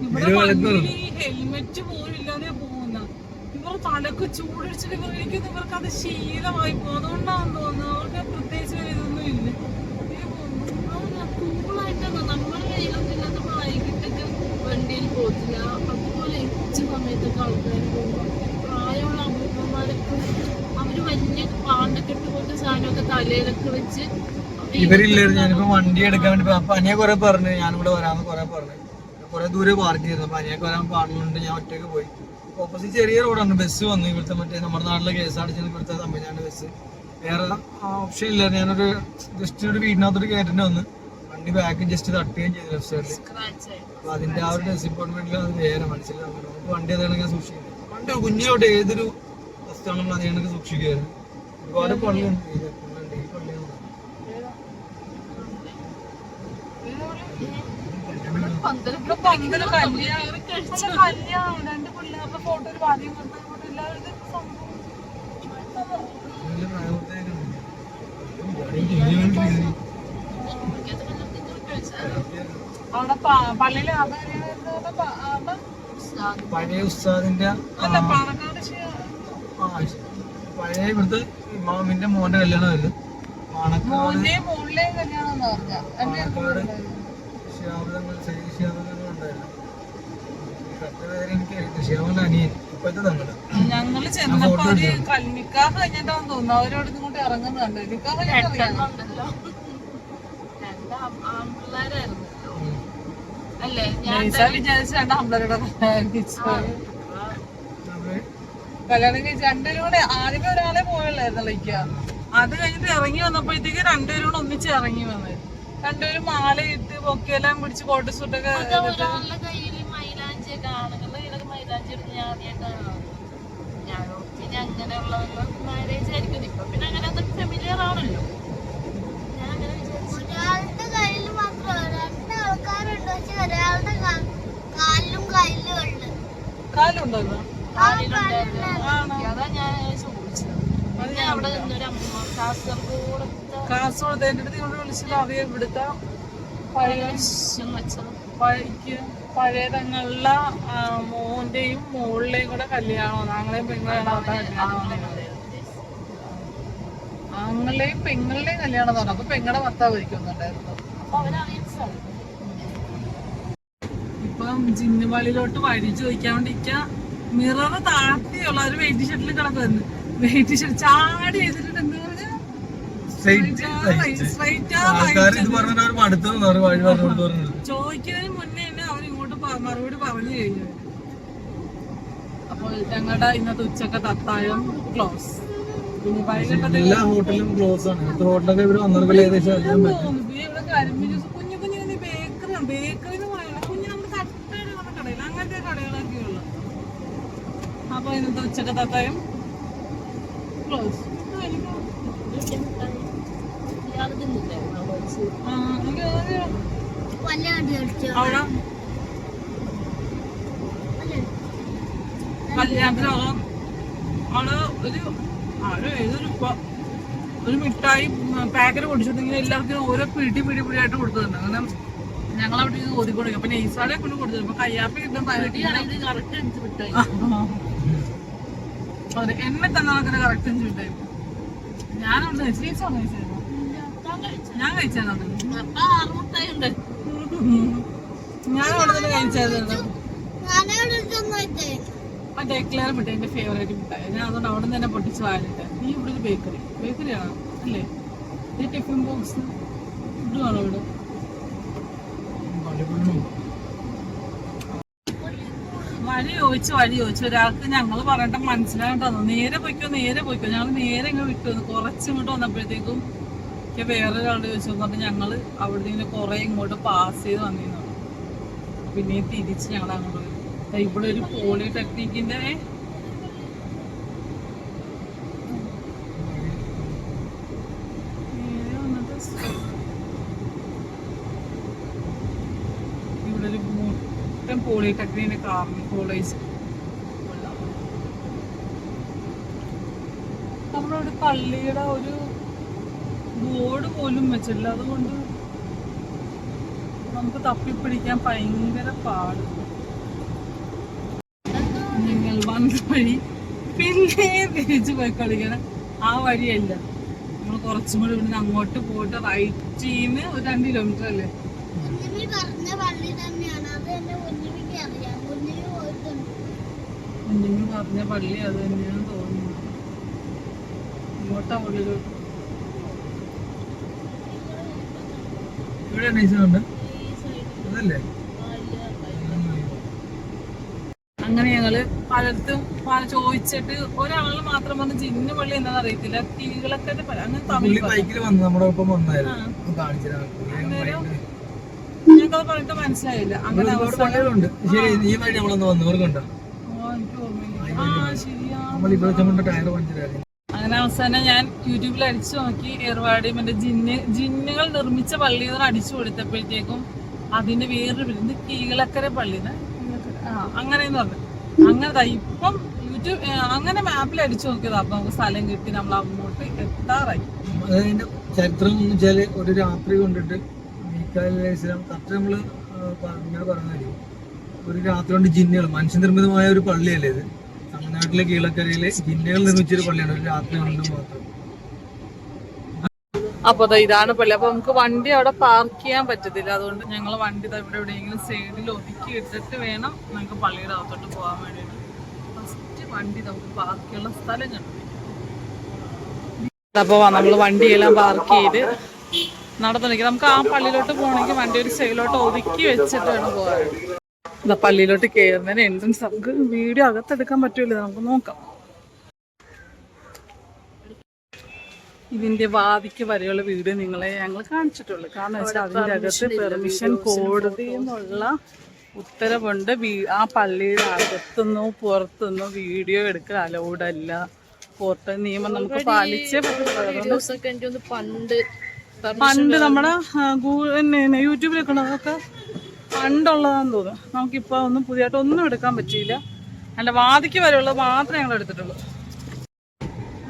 ഇവിടെ വണ്ടിയിൽ ഈ ഹെൽമെറ്റ് പോലും ഇല്ലാതെ പോകുന്ന ഇവർ തലക്ക് ചൂടടിച്ചിട്ട് എനിക്ക് ഇവർക്ക് അത് ശീലമായി പോകും. അതുകൊണ്ടാണെന്ന് തോന്നുന്നു അവർക്ക് പ്രത്യേകിച്ച് ഇതൊന്നും ഇല്ല. കൂളായിട്ടാണ് നമ്മുടെ കയ്യിലൊന്നും ഇല്ലാത്ത വൈകിട്ടൊക്കെ വണ്ടിയിൽ പോകത്തില്ല. അതുപോലെ ഉച്ച സമയത്തൊക്കെ ആൾക്കാർ പോകുമ്പോൾ പ്രായമുള്ള അമ്മമാരൊക്കെ അവര് വലിയ പാണ്ടക്കെട്ട് പോലത്തെ സാധനമൊക്കെ തലയിലൊക്കെ വെച്ച് ഇവരില്ലായിരുന്നു. ഞാനിപ്പോ വണ്ടി എടുക്കാൻ വേണ്ടി അപ്പൊ അനിയെ കുറെ പറഞ്ഞു ഞാനിവിടെ വരാന്ന് കുറെ പറഞ്ഞു. കുറെ ദൂരെ പാർക്ക് ചെയ്തിരുന്നു. അപ്പൊ അനിയൊക്കെ വരാൻ പാടുന്നുണ്ട്. ഞാൻ ഒറ്റയ്ക്ക് പോയി. ഓപ്പോസിറ്റ് ചെറിയ റോഡാണ്. ബസ് വന്നു ഇവിടുത്തെ മറ്റേ നമ്മുടെ നാട്ടിലെ KSRTC ഇവിടുത്തെ തമിഴ്നാട് ബസ്. വേറെ ഓപ്ഷൻ ഇല്ലായിരുന്നു. ഞാനൊരു ജസ്റ്റ് ഒരു വീടിനകത്തോട്ട് കയറ്റേണ്ടി വന്ന് വണ്ടി ബാക്ക് ജസ്റ്റ് തട്ടുകയും ചെയ്തു ലെഫ്റ്റ് സൈഡിൽ. അപ്പൊ അതിന്റെ ആ ഒരു ഡിസപ്പോയിന്റ്മെന്റിൽ അത് വേറെ മനസ്സിലാവും. നമുക്ക് വണ്ടി അതാണ് സൂക്ഷിക്കുന്നത്. വണ്ടി കുഞ്ഞോട്ട് ഏതൊരു വസ്തുവാണെങ്കിലും അത് ഞങ്ങൾക്ക് സൂക്ഷിക്കുമായിരുന്നു. ഒരുപാട് പള്ളിയുണ്ട് ഈ പള്ളിയുണ്ട്. ഇവിടെ പന്തല് കല്യാണം 2 പിള്ളേരുടെ ഫോട്ടോ ഒരു ആദ്യം കൊടുത്ത എല്ലാവരുടെ സംഭവം. അവിടെ പള്ളിയിലെ പഴയ ഉസ്താദിന്റെ അല്ല പാണക്കാട് പഴയ ഇവിടുത്തെ ഇമാമിന്റെ മോന്റെ കല്യാണമായിരുന്നു. പാണക്കാട് മോന്റെയും മോളിലെയും കല്യാണം എന്ന് പറഞ്ഞാൽ പാണക്കാട് ഷിയാബിന്റെ അനിയൻ ഇപ്പോഴത്തെ തങ്ങളുടെ ഞങ്ങള് ചെന്നപ്പോ അവര് നിക്കാഹ് കഴിഞ്ഞിട്ടാന്ന് തോന്നുന്നു അവരോട് ഇങ്ങോട്ട് ഇറങ്ങുന്നത് കണ്ടു. നിക്കാഹ് കഴിഞ്ഞിട്ടറിയാം അല്ലേ? വിചാരിച്ച 2 ആമ്പിളരുടെ കല്യാണം കഴിച്ച് 2 പേരും കൂടെ ആദ്യമേ ഒരാളെ പോയുള്ളായിരുന്നു കളിക്കുക. അത് കഴിഞ്ഞിട്ട് ഇറങ്ങി വന്നപ്പോഴത്തേക്ക് 2 പേരും കൂടെ ഒന്നിച്ച് ഇറങ്ങി വന്നത്. 2 പേരും മാലയിട്ട് പൊക്കിയെല്ലാം പിടിച്ച് കോട്ട് സൂട്ടൊക്കെ ഒരാളുടെ കയ്യിൽ മൈലാഞ്ചി ഒക്കെ ആണുങ്ങളുടെ കയ്യിലൊക്കെ മൈലാഞ്ചി എടുത്ത് ഞാൻ ആദ്യമായിട്ടാണ്. ഞാൻ പിന്നെ അങ്ങനെയുള്ളതൊക്കെ മാരേജ് ആയിരിക്കും. ഇപ്പൊ പിന്നെ അങ്ങനെ അതൊക്കെ ഫെമിലിയർ ആണല്ലോ. ഞാൻ അങ്ങനെ വിചാരിച്ചു ഒരാളുടെ കയ്യിൽ മാത്രമല്ല 2 ആൾക്കാരുണ്ട്. പക്ഷെ ഒരാളുടെ കാലിലും കയ്യിലും ഉണ്ട്. കാലുണ്ടല്ലോ. അതാ ഞാൻ ചോദിച്ചത്. ഞാൻ അവിടെ നിന്നൊരു അമ്മ കാസർഗോഡ് എന്റെ അടുത്ത് ഇവിടെ വിളിച്ചിട്ട് അറിയാം ഇവിടുത്തെ പഴയ തങ്ങളുടെ മോന്റെയും മോളിലെയും കൂടെ കല്യാണം. ആങ്ങളെയും പെങ്ങളെയും ആങ്ങളെയും പെങ്ങളുടെയും കല്യാണം പറഞ്ഞു. അപ്പൊ പെങ്ങളുടെ ഭർത്താവ് ഇരിക്കുന്നുണ്ടായിരുന്നു. ഇപ്പം ജിന്നുവാളിലോട്ട് വഴി ചോദിക്കാൻ വേണ്ടിക്ക മിററ് താഴ്ത്തിയുള്ള ഒരു വെയിറ്റ് ഷർട്ടിൽ കിടക്കുന്നു. വെയിറ്റ് ഷർട്ട് ചാടി ചെയ്തിട്ട് എന്താ പറഞ്ഞ ചോദിക്കുന്നതിന് മുന്നേ തന്നെ അവർ ഇങ്ങോട്ട് മറുപടി പറഞ്ഞു കഴിഞ്ഞു. അപ്പോൾ ഞങ്ങളുടെ ഇന്നത്തെ ഉച്ചക്കത്തെ അത്താഴം ക്ലോസ്. എല്ലാ ഹോട്ടലും ക്ലോസ് ആണ്. ഹോട്ടലൊക്കെ ഇവിടെ വന്നവർക്ക് ഏകദേശം ഇവിടെ കരിമ്പ് ജ്യൂസ് കുഞ്ഞു കുഞ്ഞു ബേക്കറി എന്ന് പറയുന്നത് കുഞ്ഞു നമ്മുടെ തട്ടയുടെ കടയിൽ അങ്ങനത്തെ കടകളൊക്കെ ഉള്ളു. അപ്പൊ ഇന്നത്തെ ഉച്ചക്കത്തെ അത്താഴം ക്ലോസ്. അവിടെ കല്യാണത്തിനകം അവിടെ ഒരു മിഠായി പാക്കറ്റ് പൊടിച്ചിട്ടുണ്ടെങ്കിൽ എല്ലാവർക്കും ഓരോ പിടിയായിട്ട് കൊടുത്തതുണ്ട്. അങ്ങനെ ഞങ്ങളവിടെ ഇത് ഓതിക്കൊടുക്കും. അപ്പൊ നെയ്സാളെ കൊണ്ട് കൊടുത്തു. അപ്പൊ കയ്യാപ്പി കിട്ടും അതെ എന്നെ തന്നെ കറക്റ്റ് 5 മിഠായി. ഞാനവിടെ ഞാൻ കഴിച്ചായിരുന്നു. ഞാൻ അവിടെ തന്നെ കഴിച്ചായിരുന്നു. മറ്റേ എക്ലെയർ മിഠായി എന്റെ ഫേവറേറ്റ് മിഠായി. ഞാൻ അതുകൊണ്ട് അവിടെ നിന്ന് തന്നെ പൊട്ടിച്ച് വാലിട്ട്. നീ ഇവിടെ ഒരു ബേക്കറിയാണോ അല്ലേ? ഈ ടിഫിൻ ബോക്സ് ഇടുവാണോ ഇവിടെ? വഴി ചോദിച്ചു ഒരാൾക്ക് ഞങ്ങൾ പറഞ്ഞിട്ട് മനസ്സിലായിട്ടോ നേരെ പോയിക്കോ. ഞങ്ങൾ നേരെ ഇങ്ങോട്ട് വിട്ടു വന്നു. കുറച്ച് ഇങ്ങോട്ട് വന്നപ്പോഴത്തേക്കും വേറൊരാളോട് ചോദിച്ചു പറഞ്ഞ് ഞങ്ങള് അവിടെ നിന്ന് കുറെ ഇങ്ങോട്ട് പാസ് ചെയ്ത് വന്നിരുന്നു. പിന്നെ തിരിച്ച് ഞങ്ങൾ അങ്ങോട്ട് പോയി. ഇവിടെ ഒരു പോളിടെക്നിക്കിന്റെ മൊത്തം പോളിടെക്നിക്കിന്റെ കോളേജ്. നമ്മളൊരു പള്ളിയുടെ ഒരു ബോർഡ് പോലും വെച്ചില്ല, അതുകൊണ്ട് നമുക്ക് തപ്പിപ്പിടിക്കാൻ ഭയങ്കര പാട്. നിങ്ങൾ വന്ന വഴി പിന്നെ തിരിച്ചു പോയി കളിക്കണം. ആ വഴിയല്ല, നമ്മൾ കുറച്ചും കൂടി ഇവിടുന്ന് അങ്ങോട്ട് പോയിട്ട് റൈറ്റിന്ന് ഒരു 2 കിലോമീറ്റർ അല്ലേ. കുഞ്ഞിമി പറഞ്ഞ പള്ളി തന്നെയാണ് അത്. എന്റെ കുഞ്ഞിമിക്ക് അറിയാം, കുഞ്ഞിമി പോയിട്ടുണ്ട്. കുഞ്ഞിമി പറഞ്ഞ പള്ളി അത് തന്നെയാണ് തോന്നുന്നത്. ഇങ്ങോട്ടാ ഉള്ളിലോട്ട്. ഇവിടെ നൈസുണ്ട് അതല്ലേ. അങ്ങനെ ഞങ്ങള് പലർത്തും ചോദിച്ചിട്ട് ഒരാള് മാത്രം വന്ന് ജിന്നു പള്ളി എന്താണെന്ന് അറിയത്തില്ല, കീകളൊക്കെ അങ്ങനെ തമിഴ് ബൈക്കിൽ വന്ന് നമ്മുടെ ഒപ്പം വന്നായിരുന്നു. ഞങ്ങൾക്കത് പറഞ്ഞിട്ട് മനസ്സിലായില്ല. അങ്ങനെ പള്ളികളുണ്ട്. ശരി, ഈ വഴി നമ്മളൊന്ന് വന്നവർക്കുണ്ടോ? ടയർ പഞ്ചറായിരുന്നു. അങ്ങനെ അവസാനം ഞാൻ യൂട്യൂബിൽ അടിച്ചു നോക്കി, ഏർവാടി മറ്റേ ജിന്നുകൾ നിർമ്മിച്ച പള്ളി എന്ന് അടിച്ചു കൊടുത്തപ്പോഴത്തേക്കും അതിന്റെ വേറൊരു പേര് കീകളക്കര പള്ളിന്ന് അങ്ങനെയെന്ന് പറഞ്ഞു. അങ്ങനെ ഇപ്പം യൂട്യൂബ് അങ്ങനെ മാപ്പിൽ അടിച്ചു നോക്കിയതാ. അപ്പൊ നമുക്ക് സ്ഥലം കിട്ടി, നമ്മൾ അങ്ങോട്ട് എത്താറായി. അതിന്റെ ചരിത്രം എന്ന് വെച്ചാല് ഒരു രാത്രി കൊണ്ടിട്ട് കറക്റ്റ് നമ്മള് ഇങ്ങനെ പറഞ്ഞായിരിക്കും, ഒരു രാത്രി കൊണ്ട് ജിന്നുകൾ, മനുഷ്യനിർമ്മിതമായ ഒരു പള്ളിയല്ലേ ഇത്. തമിഴ്നാട്ടിലെ കീഴക്കരയിലെ ജിന്നുകൾ നിർമ്മിച്ചൊരു പള്ളിയാണ്, ഒരു രാത്രി കൊണ്ട് മാത്രം. അപ്പൊ ഇതാണ് പള്ളി. അപ്പൊ നമുക്ക് വണ്ടി അവിടെ പാർക്ക് ചെയ്യാൻ പറ്റത്തില്ല, അതുകൊണ്ട് ഞങ്ങൾ വണ്ടി ഇവിടെ എവിടെയെങ്കിലും സൈഡിൽ ഒതുക്കി ഇട്ടിട്ട് വേണം നമുക്ക് പള്ളിയുടെ അകത്തോട്ട് പോകാൻ വേണ്ടിയിട്ട്. ഫസ്റ്റ് വണ്ടി നമുക്ക് പാർക്ക് ചെയ്യാനുള്ള സ്ഥലം കണ്ടുപിടിക്കും. അപ്പൊ നമ്മൾ വണ്ടിയെല്ലാം പാർക്ക് ചെയ്ത് നടന്നിരിക്കും. നമുക്ക് ആ പള്ളിയിലോട്ട് പോകണമെങ്കിൽ വണ്ടി ഒരു സൈഡിലോട്ട് ഒതുക്കി വെച്ചിട്ട് വേണം പോകാൻ. പള്ളിയിലോട്ട് കയറുന്നതിന് എൻട്രൻസ് നമുക്ക് വീഡിയോ അകത്തെടുക്കാൻ പറ്റൂല, നമുക്ക് നോക്കാം. ഇതിന്റെ വാതിക്ക് വരെയുള്ള വീഡിയോ നിങ്ങളെ ഞങ്ങൾ കാണിച്ചിട്ടുള്ളൂ. കാരണം വെച്ചാൽ അതിൻ്റെ അകത്ത് പെർമിഷൻ കോടതി എന്നുള്ള ഉത്തരവുണ്ട്. ആ പള്ളിയുടെ അകത്തുനിന്നോ പുറത്തുനിന്നോ വീഡിയോ എടുക്കൽ അലൗഡ് അല്ല. പുറത്തെ നിയമം നമുക്ക് പാലിച്ചേ പണ്ട് നമ്മുടെ യൂട്യൂബിലൊക്കെ അതൊക്കെ പണ്ടുള്ളതാന്ന് തോന്നുന്നു. നമുക്കിപ്പോൾ ഒന്നും പുതിയതായിട്ട് ഒന്നും എടുക്കാൻ പറ്റിയില്ല. അതിൻ്റെ വാതിക്ക് വരെയുള്ളത് മാത്രമേ ഞങ്ങൾ എടുത്തിട്ടുള്ളൂ.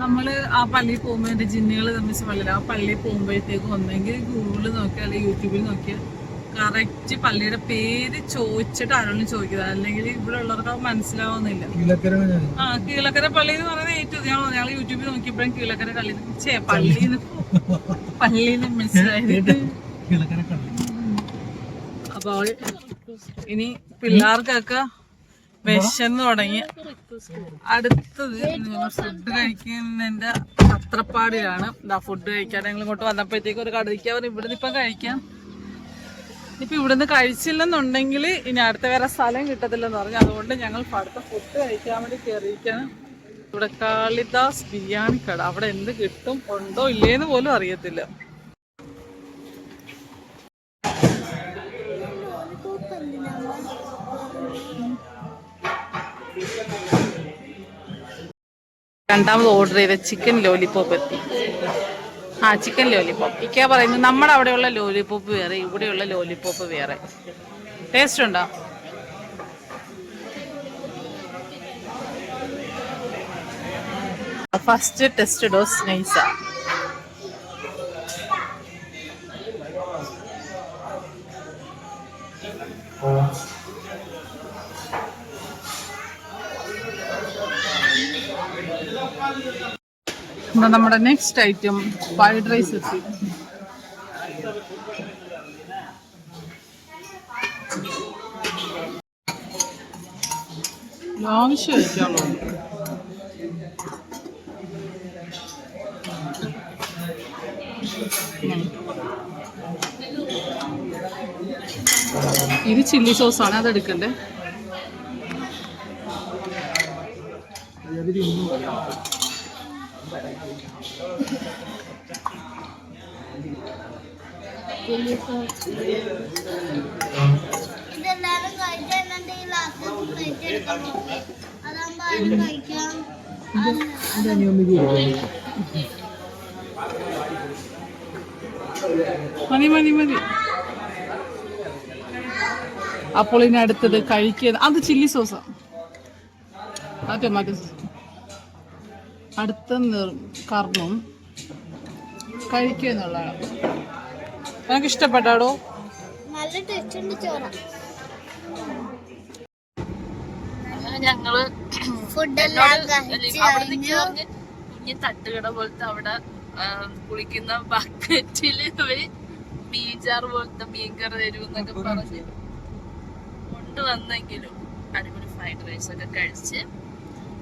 നമ്മൾ ആ പള്ളിയിൽ പോകുമ്പോൾ എൻ്റെ ജിന്നുകൾ നിർമ്മിച്ച പള്ളിയിൽ ആ പള്ളിയിൽ പോകുമ്പോഴത്തേക്കും ഒന്നെങ്കിൽ ഗൂഗിളിൽ നോക്കിയാൽ അല്ലെങ്കിൽ യൂട്യൂബിൽ നോക്കിയാൽ കറക്റ്റ് പള്ളിയുടെ പേര് ചോദിച്ചിട്ട് ആരോടും ചോദിക്കുന്നത്, അല്ലെങ്കിൽ ഇവിടെ ഉള്ളവർക്ക് അത് മനസ്സിലാവുന്നില്ല. കീഴക്കര പള്ളി എന്ന് പറയുന്നത് ഏറ്റവും ഞങ്ങൾ യൂട്യൂബിൽ നോക്കിയപ്പോഴും കീഴക്കര പള്ളിന്ന് മനസ്സിലായത്. അപ്പൊ ഇനി പിള്ളേർക്കൊക്കെ വിശന്ന് തുടങ്ങി. അടുത്തത് ഫുഡ് കഴിക്കുന്നതിന്റെ അത്രപ്പാടിലാണ്. ഫുഡ് കഴിക്കാൻ ഞങ്ങൾ ഇങ്ങോട്ട് വന്നപ്പോഴത്തേക്ക് ഒരു കടയ്ക്ക് അവർ ഇവിടുന്ന് ഇപ്പം കഴിക്കാം. ഇപ്പം ഇവിടുന്ന് കഴിച്ചില്ലെന്നുണ്ടെങ്കിൽ ഇനി അടുത്ത വേറെ സ്ഥലം കിട്ടത്തില്ലെന്ന് പറഞ്ഞു. അതുകൊണ്ട് ഞങ്ങൾ അടുത്ത ഫുഡ് കഴിക്കാൻ വേണ്ടി കയറിയിരിക്കുകയാണ്. ഇവിടെ കാളിദാസ് ബിരിയാണി കട. അവിടെ എന്ത് കിട്ടും, ഉണ്ടോ ഇല്ലേന്ന് പോലും അറിയത്തില്ല. രണ്ടാമത് ഓർഡർ ചെയ്ത ചിക്കൻ ലോലിപോപ്പ് എത്തി. Chicken lollipop. ഇക്ക പറയുന്നത് നമ്മുടെ അവിടെയുള്ള ലോലിപോപ്പ് വേറെ, ഇവിടെയുള്ള ലോലിപോപ്പ് വേറെ. ടേസ്റ്റ് ഉണ്ടോ? First test dose nice. നമ്മുടെ നെക്സ്റ്റ് ഐറ്റം ഫ്രൈഡ് റൈസ് എത്തി. ആവശ്യം കഴിക്കാനുള്ളൂ. ഇത് ചില്ലി സോസാണ്, അതെടുക്കണ്ടേ? ഇതെല്ലാരും കഴിച്ചിട്ടുണ്ടെങ്കിൽ ലാസ്റ്റ് കഴിച്ചെടുക്കണം. അതാകുമ്പോ ആരും കഴിക്കാം. മതി മതി മതി. അപ്പോൾ ഇനി അടുത്തത് കഴിക്കുക. അത് ചില്ലി സോസാ, ടൊമാറ്റോ സോസ്. അടുത്ത കർമ്മം കഴിക്കുക എന്നുള്ളതാണ്. എനിക്ക് ഇഷ്ടപ്പെട്ടാടോ? നല്ല ടേസ്റ്റ് ഉണ്ട് ചോറ്. ഞങ്ങള് ഫുഡെല്ലാം കുഞ്ഞ് തട്ടുകട പോലത്തെ അവിടെ കുളിക്കുന്ന ബക്കറ്റില് ഇവര് മീൻചാറ് പോലത്തെ മീൻകറി തരും എന്നൊക്കെ പറഞ്ഞ് കൊണ്ടുവന്നെങ്കിലും അടിപൊളി ഫ്രൈഡ് റൈസ് ഒക്കെ കഴിച്ച്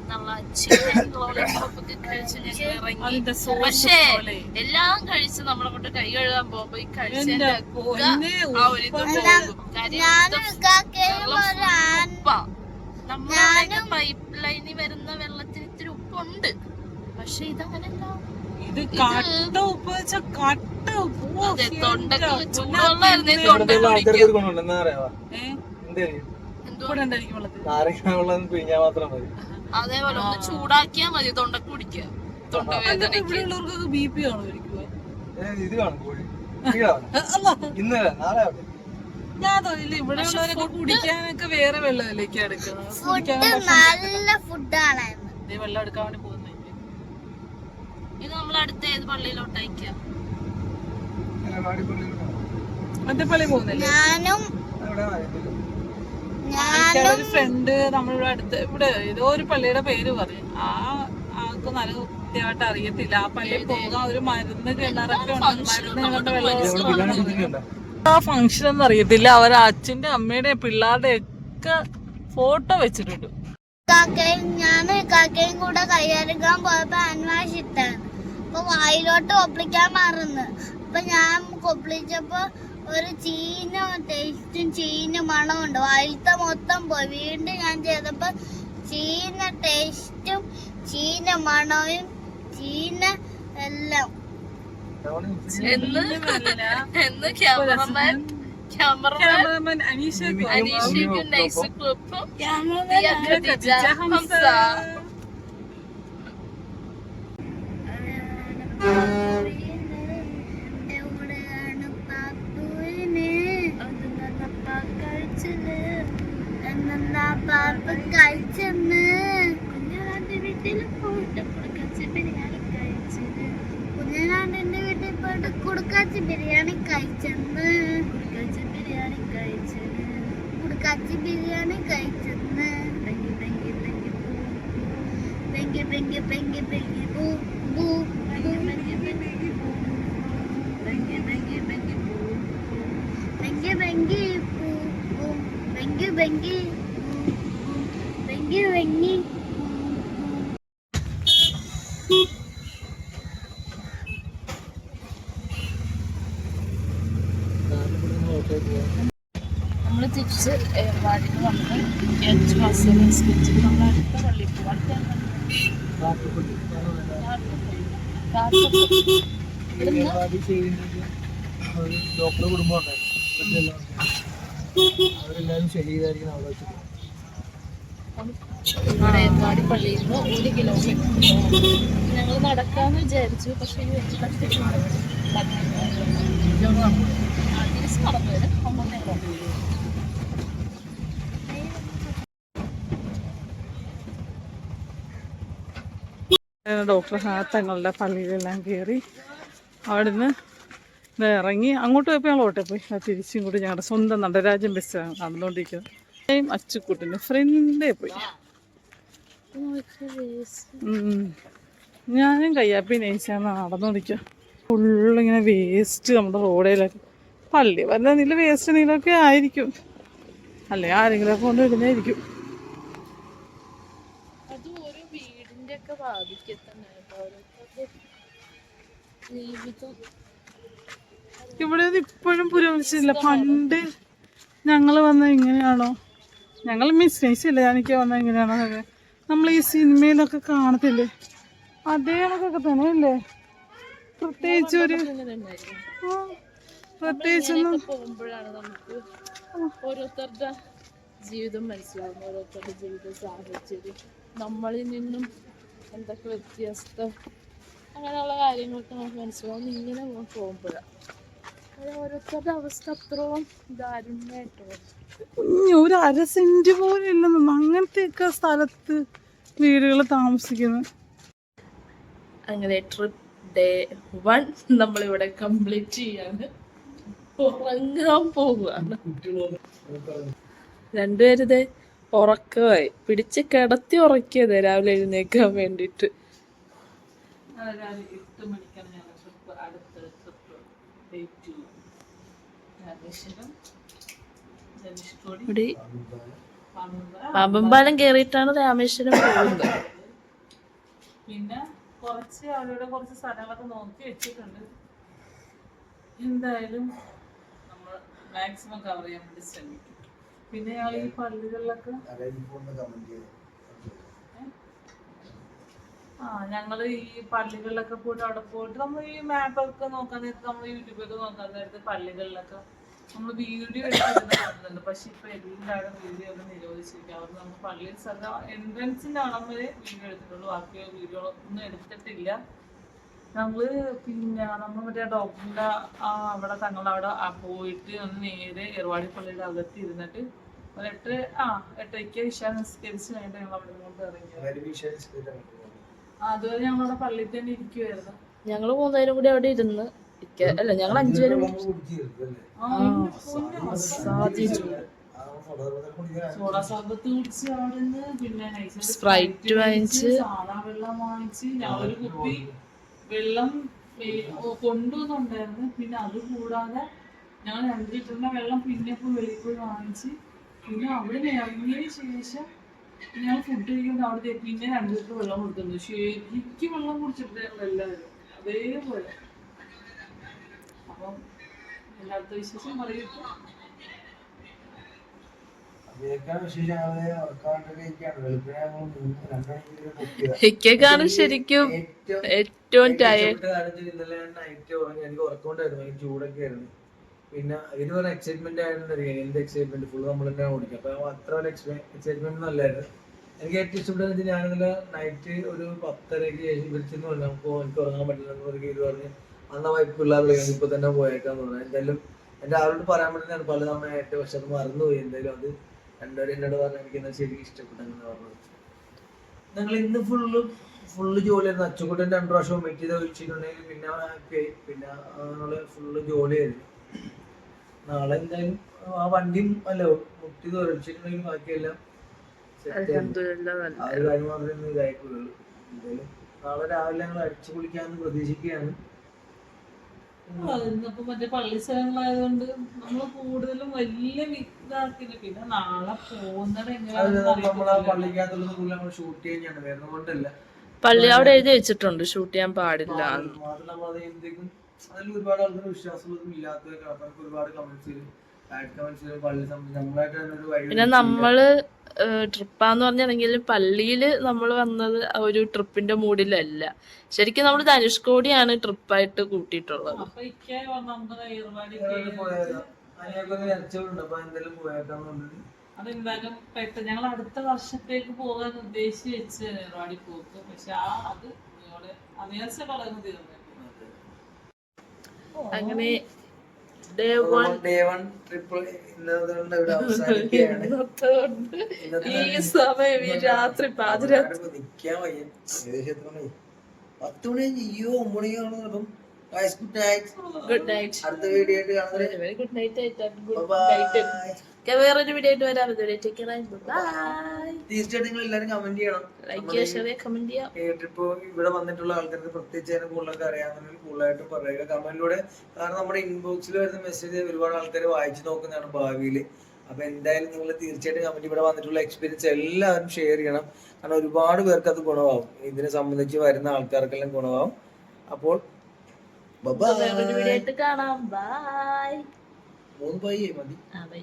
നമ്മളെ ചിക്കൻ ലോലിപോപ്പ് ഒക്കെ കഴിച്ച് ഞങ്ങൾ ഇറങ്ങി. പക്ഷേ എല്ലാം കഴിച്ച് നമ്മളങ്ങോട്ട് കൈ കഴുകാൻ പോകുമ്പോ ഈ കഴിച്ചതിന്റെ ആ ഒരു ഇത് പോകും. നമ്മളെ പൈപ്പ് ലൈനിൽ വരുന്ന വെള്ളത്തിന് ഇത്തിരി ഉപ്പുണ്ട്, പക്ഷെ ഇതങ്ങനല്ല. ഇത് കട്ട ഉപ്പ് വെച്ചാ കട്ട ഉപ്പ്. അതെ, തൊണ്ടക്ക് ചൂടുവെള്ളമായിരുന്നേ തൊണ്ട അതേപോലെ ഒന്ന് ചൂടാക്കിയാ മതി, തൊണ്ടക്ക് കുടിക്കുക. തൊണ്ടവേദനയ്ക്ക് BP ആണോ ഞാൻ തോന്നില്ല. ഇവിടെ ഉള്ളവരൊക്കെ കുടിക്കാനൊക്കെ വേറെ വെള്ളത്തിലേക്ക് എടുക്കുന്നത്. നല്ല ഫുഡാണ്. വെള്ളം എടുക്കാൻ വേണ്ടി പോകുന്നത്. ഇത് നമ്മൾ അടുത്ത ഏത് പള്ളിയിലോട്ടയക്കാം? മറ്റേ പള്ളി പോകുന്നില്ലേ? ഒരു ഫ്രണ്ട് നമ്മളിവിടെ അടുത്ത് ഇവിടെ ഏതോ ഒരു പള്ളിയുടെ പേര് പറയും. ആൾക്ക് നല്ല കൃത്യമായിട്ട് അറിയത്തില്ല. ആ പള്ളിയിൽ പോകാൻ ഒരു മരുന്ന് കിണറൊക്കെ ഉണ്ട്. മരുന്ന് കിണറിന്റെ വെള്ളം ആ ഫംഗ്ഷൻ ഒന്നും അറിയത്തില്ല. അവരെ അച്ഛന്റെ അമ്മയുടെ പിള്ളേരുടെ ഒക്കെ ഫോട്ടോ വെച്ചിട്ടുണ്ട്. ഞാനും കാക്കയും കൂടെ കയ്യറുക്കാൻ പോയപ്പോ അന്വാഷ് ഇട്ടാണ്. അപ്പൊ വായിലോട്ട് കൊപ്പിളിക്കാൻ മറന്ന്. അപ്പൊ ഞാൻ കൊപ്പിളിച്ചപ്പോ ഒരു ചീന ടേസ്റ്റും ചീന മണമുണ്ട്. വായിലത്തെ മൊത്തം പോയി. വീണ്ടും ഞാൻ ചെയ്തപ്പോ ചീന ടേസ്റ്റും ചീന മണവും ചീന എല്ലാം. എന്ന് ക്യാമറമാൻ അനീഷയ്ക്കും നൈസുക്കും ഹംസ. പാപ്പ കഴിച്ചെന്ന് കുഞ്ഞാന്റെ വീട്ടിൽ പോയിട്ട് കുടുക്കാച്ചി ബിരിയാണി കഴിച്ചത്. കുഞ്ഞാന്റെ വീട്ടിൽ പോയിട്ട് കുടുക്കാച്ചി ബിരിയാണി കഴിച്ചെന്ന്. കുടുക്കാച്ചി ബിരിയാണി കഴിച്ചത്. കുടുക്കാച്ചി ബിരിയാണി കഴിച്ചെന്ന്. പെങ്കി പെങ്കി പെങ്കി പെങ്കി പെങ്കി പെങ്കി പെങ്കി പൂ പൂ പെങ്കി പെങ്കി പെങ്കി പൂ പെങ്കി പെങ്കി പെങ്കി പൂ പെങ്കി പെങ്കി പൂ പൂ പെങ്കി പെങ്കി പെങ്കി പെങ്കി. നമ്മൾ തിരിച്ച് ഏർവാടിയിൽ വന്ന് 5 മാസം നിസ്കരിച്ചിട്ട് നമ്മൾ അടുത്ത പള്ളിയിൽ പോകും. ഡോക്ടർ കുടുംബം അവരെല്ലാരും ശരീരമായിരിക്കും അവിടെ വെച്ചിട്ട്. ഏർവാടി പള്ളിയിൽ നിന്ന് 1 കിലോമീറ്റർ ഞങ്ങൾ നടക്കാന്ന് വിചാരിച്ചു. പക്ഷെ തിരിച്ച് നടന്നു വരും. ഡോക്ടർ തങ്ങളുടെ പള്ളിയിലെല്ലാം കയറി അവിടുന്ന് ഇറങ്ങി അങ്ങോട്ട് പോയപ്പോൾ ഞങ്ങൾ ഓട്ടെ പോയി. തിരിച്ചും കൂടി ഞങ്ങളുടെ സ്വന്തം നടരാജൻ ബസ്സാണ് നടന്നുകൊണ്ടിരിക്കുന്നത്. അച്ചുക്കുട്ടിൻ്റെ ഫ്രണ്ടേ പോയി. ഞാനും കയ്യാപ്പി നയിച്ചാണ് നടന്നുകൊണ്ടിരിക്കുക. ഫുള്ളിങ്ങനെ വേസ്റ്റ് നമ്മുടെ റോഡിലൊക്കെ. പള്ളി വല്ല നീല വേസ്റ്റ് നീലൊക്കെ ആയിരിക്കും, അല്ലെ ആരെങ്കിലുമൊക്കെ കൊണ്ട് ഇടുന്നതായിരിക്കും. ഇവിടെ ഇപ്പോഴും പുരോഗമിച്ചില്ല. പണ്ട് ഞങ്ങൾ വന്ന ഇങ്ങനെയാണോ? ഞങ്ങൾ മിസ് നൈസില്ല. ഞാനൊക്കെ വന്ന ഇങ്ങനെയാണോ? നമ്മൾ ഈ സിനിമയിലൊക്കെ കാണത്തില്ലേ, അതേ കണക്കൊക്കെ തന്നെ അല്ലേ? പ്രത്യേകിച്ചൊന്നും പോകുമ്പോഴാണ് നമുക്ക് ഓരോരുത്തരുടെ ജീവിതം മനസ്സിലാവും. ഓരോരുത്തരുടെ ജീവിത സാഹചര്യം, നമ്മളിൽ നിന്നും എന്തൊക്കെ വ്യത്യാസത, അങ്ങനെയുള്ള കാര്യങ്ങളൊക്കെ നമുക്ക് മനസ്സിലാവും ഇങ്ങനെ പോകുമ്പോഴാണ്. ഓരോരുത്തരുടെ അവസ്ഥ അത്രയും ദാരുണ്യമായിട്ട് ഒരു 1/2 സെന്റ് പോലും ഇല്ലെന്ന് അങ്ങനത്തെയൊക്കെ സ്ഥലത്ത് വീടുകൾ താമസിക്കുന്നത്. അങ്ങനെ ട്രിപ്പ് ഡേ 1 നമ്മളിവിടെ കംപ്ലീറ്റ് ചെയ്യാണ്. ഉറങ്ങാൻ പോവുകയാണ്. രണ്ടുപേരിതേ ഉറക്കമായി, പിടിച്ച് കിടത്തി ഉറക്കിയത് രാവിലെ എഴുന്നേക്കാൻ വേണ്ടിയിട്ട്. 8 മണിക്കാണ് ഞങ്ങൾ ട്രിപ്പ്. അടുത്ത ട്രിപ്പ് ഇവിടെ പാമ്പമ്പാലം കേറിയിട്ടാണ് രാമേശ്വരം പോകുന്നത്. പിന്നെ കുറച്ച് അവിടെ കുറച്ച് സ്ഥലങ്ങളൊക്കെ നോക്കി വെച്ചിട്ടുണ്ട്. എന്തായാലും നമ്മൾ മാക്സിമം കവർ ചെയ്യാൻ വേണ്ടി ശ്രമിക്കും. പിന്നെ ഞങ്ങൾ ഈ പള്ളികളിലൊക്കെ ഞങ്ങൾ ഈ പള്ളികളിലൊക്കെ പോയിട്ട് അവിടെ പോയിട്ട് നമ്മൾ ഈ മാപ്പൊക്കെ നോക്കാൻ നേരത്ത്, നമ്മൾ യൂട്യൂബൊക്കെ നോക്കാൻ നേരത്ത് പള്ളികളിലൊക്കെ നമ്മൾ വീഡിയോ എടുത്തിരുന്നുണ്ട്. പക്ഷെ ഇപ്പൊ എല്ലാവരും വീഡിയോ ഒക്കെ നിരോധിച്ചിരിക്കും. അവർ നമ്മൾ പള്ളിയിൽ സ്ഥലം എൻട്രൻസിന്റെ അളം വരെ വീഡിയോ എടുത്തിട്ടുള്ളൂ, ബാക്കി വീഡിയോ ഒന്നും എടുത്തിട്ടില്ല. ഞങ്ങള് പിന്നെ നമ്മൾ മറ്റേ ഡോക്ടറിന്റെ അവിടെ തങ്ങളുടെ അവിടെ പോയിട്ട് ഒന്ന് നേരെ ഏർവാടി പള്ളിയുടെ അകത്ത് ഇരുന്നിട്ട് ഒരു 8:30 ഇശാ നിസ്കരിച്ച് കഴിഞ്ഞിട്ട് ഞങ്ങൾ അവിടെ നിന്ന് ഇറങ്ങി. അതുവരെ ഞങ്ങളവിടെ പള്ളിയിൽ തന്നെ ഇരിക്കുവായിരുന്നു. ഞങ്ങള് 3 പേരും കൂടി അവിടെ ഇരുന്ന് അല്ല, ഞങ്ങൾ 5 പേരും സോഡാ സർബത്ത് കുടിച്ച് അവിടെ നിന്ന് പിന്നെ സ്പ്രൈറ്റ് വാങ്ങിച്ച് സാധാ വെള്ളം വാങ്ങിച്ച് ഞങ്ങളൊരു കുപ്പി വെള്ളം കൊണ്ടുവന്നുണ്ടായിരുന്നു. പിന്നെ അത് കൂടാതെ ഞങ്ങൾ 2 ലിറ്ററിന്റെ വെള്ളം പിന്നെ ഇപ്പോൾ വെളിയിൽ പോയി വാങ്ങിച്ച് പിന്നെ അവിടെ ഇറങ്ങിയതിന് ശേഷം ഞങ്ങൾ ഫുഡ് കഴിക്കുമ്പോൾ അവിടെ പിന്നെ 2 ലിറ്റർ വെള്ളം കൊടുത്തിട്ടുണ്ട്. ശരിക്കും വെള്ളം കുടിച്ചിട്ടായിരുന്നു എല്ലാവരും അതേപോലെ. അപ്പം എല്ലാത്ത വിശേഷം പറയട്ടെ. ഹിക്കാണ് ശരിക്കും ഏറ്റവും ടയർഡ്. എനിക്ക് ഉറക്കമുണ്ടായിരുന്നു, എനിക്ക് ചൂടൊക്കെ ആയിരുന്നു. പിന്നെ ഇത് പറഞ്ഞ എക്സൈറ്റ്മെന്റ് ആയിരുന്നു. എന്ത് എക്സൈറ്റ്മെന്റ്, ഫുള്ള് നമ്മൾ തന്നെ ഓടിക്കും. അപ്പൊ അത്ര ഒരു എക്സൈറ്റ്മെന്റ് നല്ലായിരുന്നു. എനിക്ക് ഏറ്റവും ഇഷ്ടപ്പെട്ടത് ഞാൻ ഇന്നലെ നൈറ്റ് ഒരു 10:30 വിളിച്ചെന്ന് പറഞ്ഞു നമുക്ക് എനിക്ക് ഉറങ്ങാൻ പറ്റില്ല ഇത് പറഞ്ഞ് അന്ന് വൈപ്പ് പിള്ളേർ ഇപ്പൊ തന്നെ പോയേക്കാന്ന് പറഞ്ഞു. എന്തായാലും എന്റെ ആളോട് പറയാൻ വേണ്ടിയാണ് പല തവണ ഏറ്റവും, പക്ഷെ അത് മറന്നുപോയി. എന്തായാലും അത് രണ്ടുപേരും എന്നോട് പറഞ്ഞു എനിക്ക് എന്താ ശരിക്കും ഇഷ്ടപ്പെട്ടെന്ന് പറഞ്ഞത്. ഞങ്ങൾ ഇന്ന് ഫുള്ള് ജോലിയായിരുന്നു. അച്ചുകൂട്ടൻ 2 പ്രാവശ്യം വെയിറ്റ് ചെയ്ത് വെച്ചിട്ടുണ്ടെങ്കിൽ പിന്നെ ഹാപ്പിയായി. പിന്നെ നമ്മള് ഫുള്ള് ജോലിയായിരുന്നു. നാളെ എന്തായാലും ആ വണ്ടിയും അല്ല മുട്ടി തുറച്ചിട്ടുണ്ടെങ്കിൽ ബാക്കിയെല്ലാം കാര്യം മാത്രമേ ഇതായിട്ടുള്ളൂ. എന്തായാലും നാളെ രാവിലെ ഞങ്ങൾ അടിച്ചു പൊളിക്കാന്ന് പ്രതീക്ഷിക്കുകയാണ്. ഇന്നിപ്പോ മറ്റേ പള്ളി സ്ഥലങ്ങളായതുകൊണ്ട് നമ്മൾ കൂടുതലും വലിയ ഇതാക്കില്ല. പിന്നെ നാളെ പോകുന്നത് നമ്മളാ പള്ളിക്കകത്തുള്ളത് കൂടുതൽ നമ്മൾ ഷൂട്ട് ചെയ്യാനാണ്, വേറെ കൊണ്ടല്ല. പള്ളി അവിടെ എഴുതി വെച്ചിട്ടുണ്ട് ഷൂട്ട് ചെയ്യാൻ പാടില്ല. മാത്രം അത് എന്തെങ്കിലും അതിൽ ഒരുപാട് ആൾക്കാർ വിശ്വാസമുള്ളതും ഇല്ലാത്തതൊക്കെ അവർക്ക് ഒരുപാട് കമന്റ്സ് പള്ളി നമ്മളായിട്ട് തന്നെ ഒരു വഴി. പിന്നെ നമ്മള് ട്രിപ്പാന്ന് പറഞ്ഞിറങ്ങിയാലും പള്ളിയില് നമ്മൾ വന്നത് ഒരു ട്രിപ്പിന്റെ മൂഡിലല്ല. ശരിക്കും നമ്മൾ ധനുഷ്കോടിയാണ് ട്രിപ്പായിട്ട് കൂട്ടിയിട്ടുള്ളത്. അതെന്തായാലും പെട്ടെന്ന് ഞങ്ങൾ അടുത്ത വർഷത്തേക്ക് പോകാൻ ഉദ്ദേശിച്ച് വെച്ച് ഏർവാടി പോക്ക്. പക്ഷെ അത് അനിയർച്ച പറയുന്നത് തീർന്നു. അങ്ങനെ ഈ സമയം ഈ രാത്രി പാതിരാത്രി 10 മണി 9 മണിയാണോ. Good night. അടുത്ത വീഡിയോ ആയിട്ട് കാണുന്നത് ഗുഡ് നൈറ്റ് ആയിട്ട് വേറൊരു വീഡിയോ ആയിട്ട് വരാം. തീർച്ചയായിട്ടും നിങ്ങൾ എല്ലാവരും കമന്റ് ചെയ്യണം, ലൈക്ക് ചെയ്യുക, ഷെയർ ചെയ്യുക, കമന്റ് ചെയ്യുക. ട്രിപ്പ് ഇവിടെ വന്നിട്ടുള്ള ആൾക്കാർക്ക് പ്രത്യേകിച്ച് അതിനെ കൂടുതലൊക്കെ അറിയാമെന്നുണ്ടെങ്കിൽ കൂടുതലായിട്ട് പറയുക കമന്റിലൂടെ. കാരണം നമ്മുടെ ഇൻബോക്സിൽ വരുന്ന മെസ്സേജ് ഒരുപാട് ആൾക്കാർ വായിച്ചു നോക്കുന്നതാണ് ഭാവിയിൽ. അപ്പൊ എന്തായാലും നിങ്ങൾ തീർച്ചയായിട്ടും കമന്റ് ഇവിടെ വന്നിട്ടുള്ള എക്സ്പീരിയൻസ് എല്ലാവരും ഷെയർ ചെയ്യണം. കാരണം ഒരുപാട് പേർക്ക് അത് ഗുണമാവും, ഇതിനെ സംബന്ധിച്ച് വരുന്ന ആൾക്കാർക്കെല്ലാം ഗുണമാവും. അപ്പോൾ വേറൊരു വീഡിയോ ആയിട്ട് കാണാം. ബൈ. 3 ബൈ മതി. ബൈ.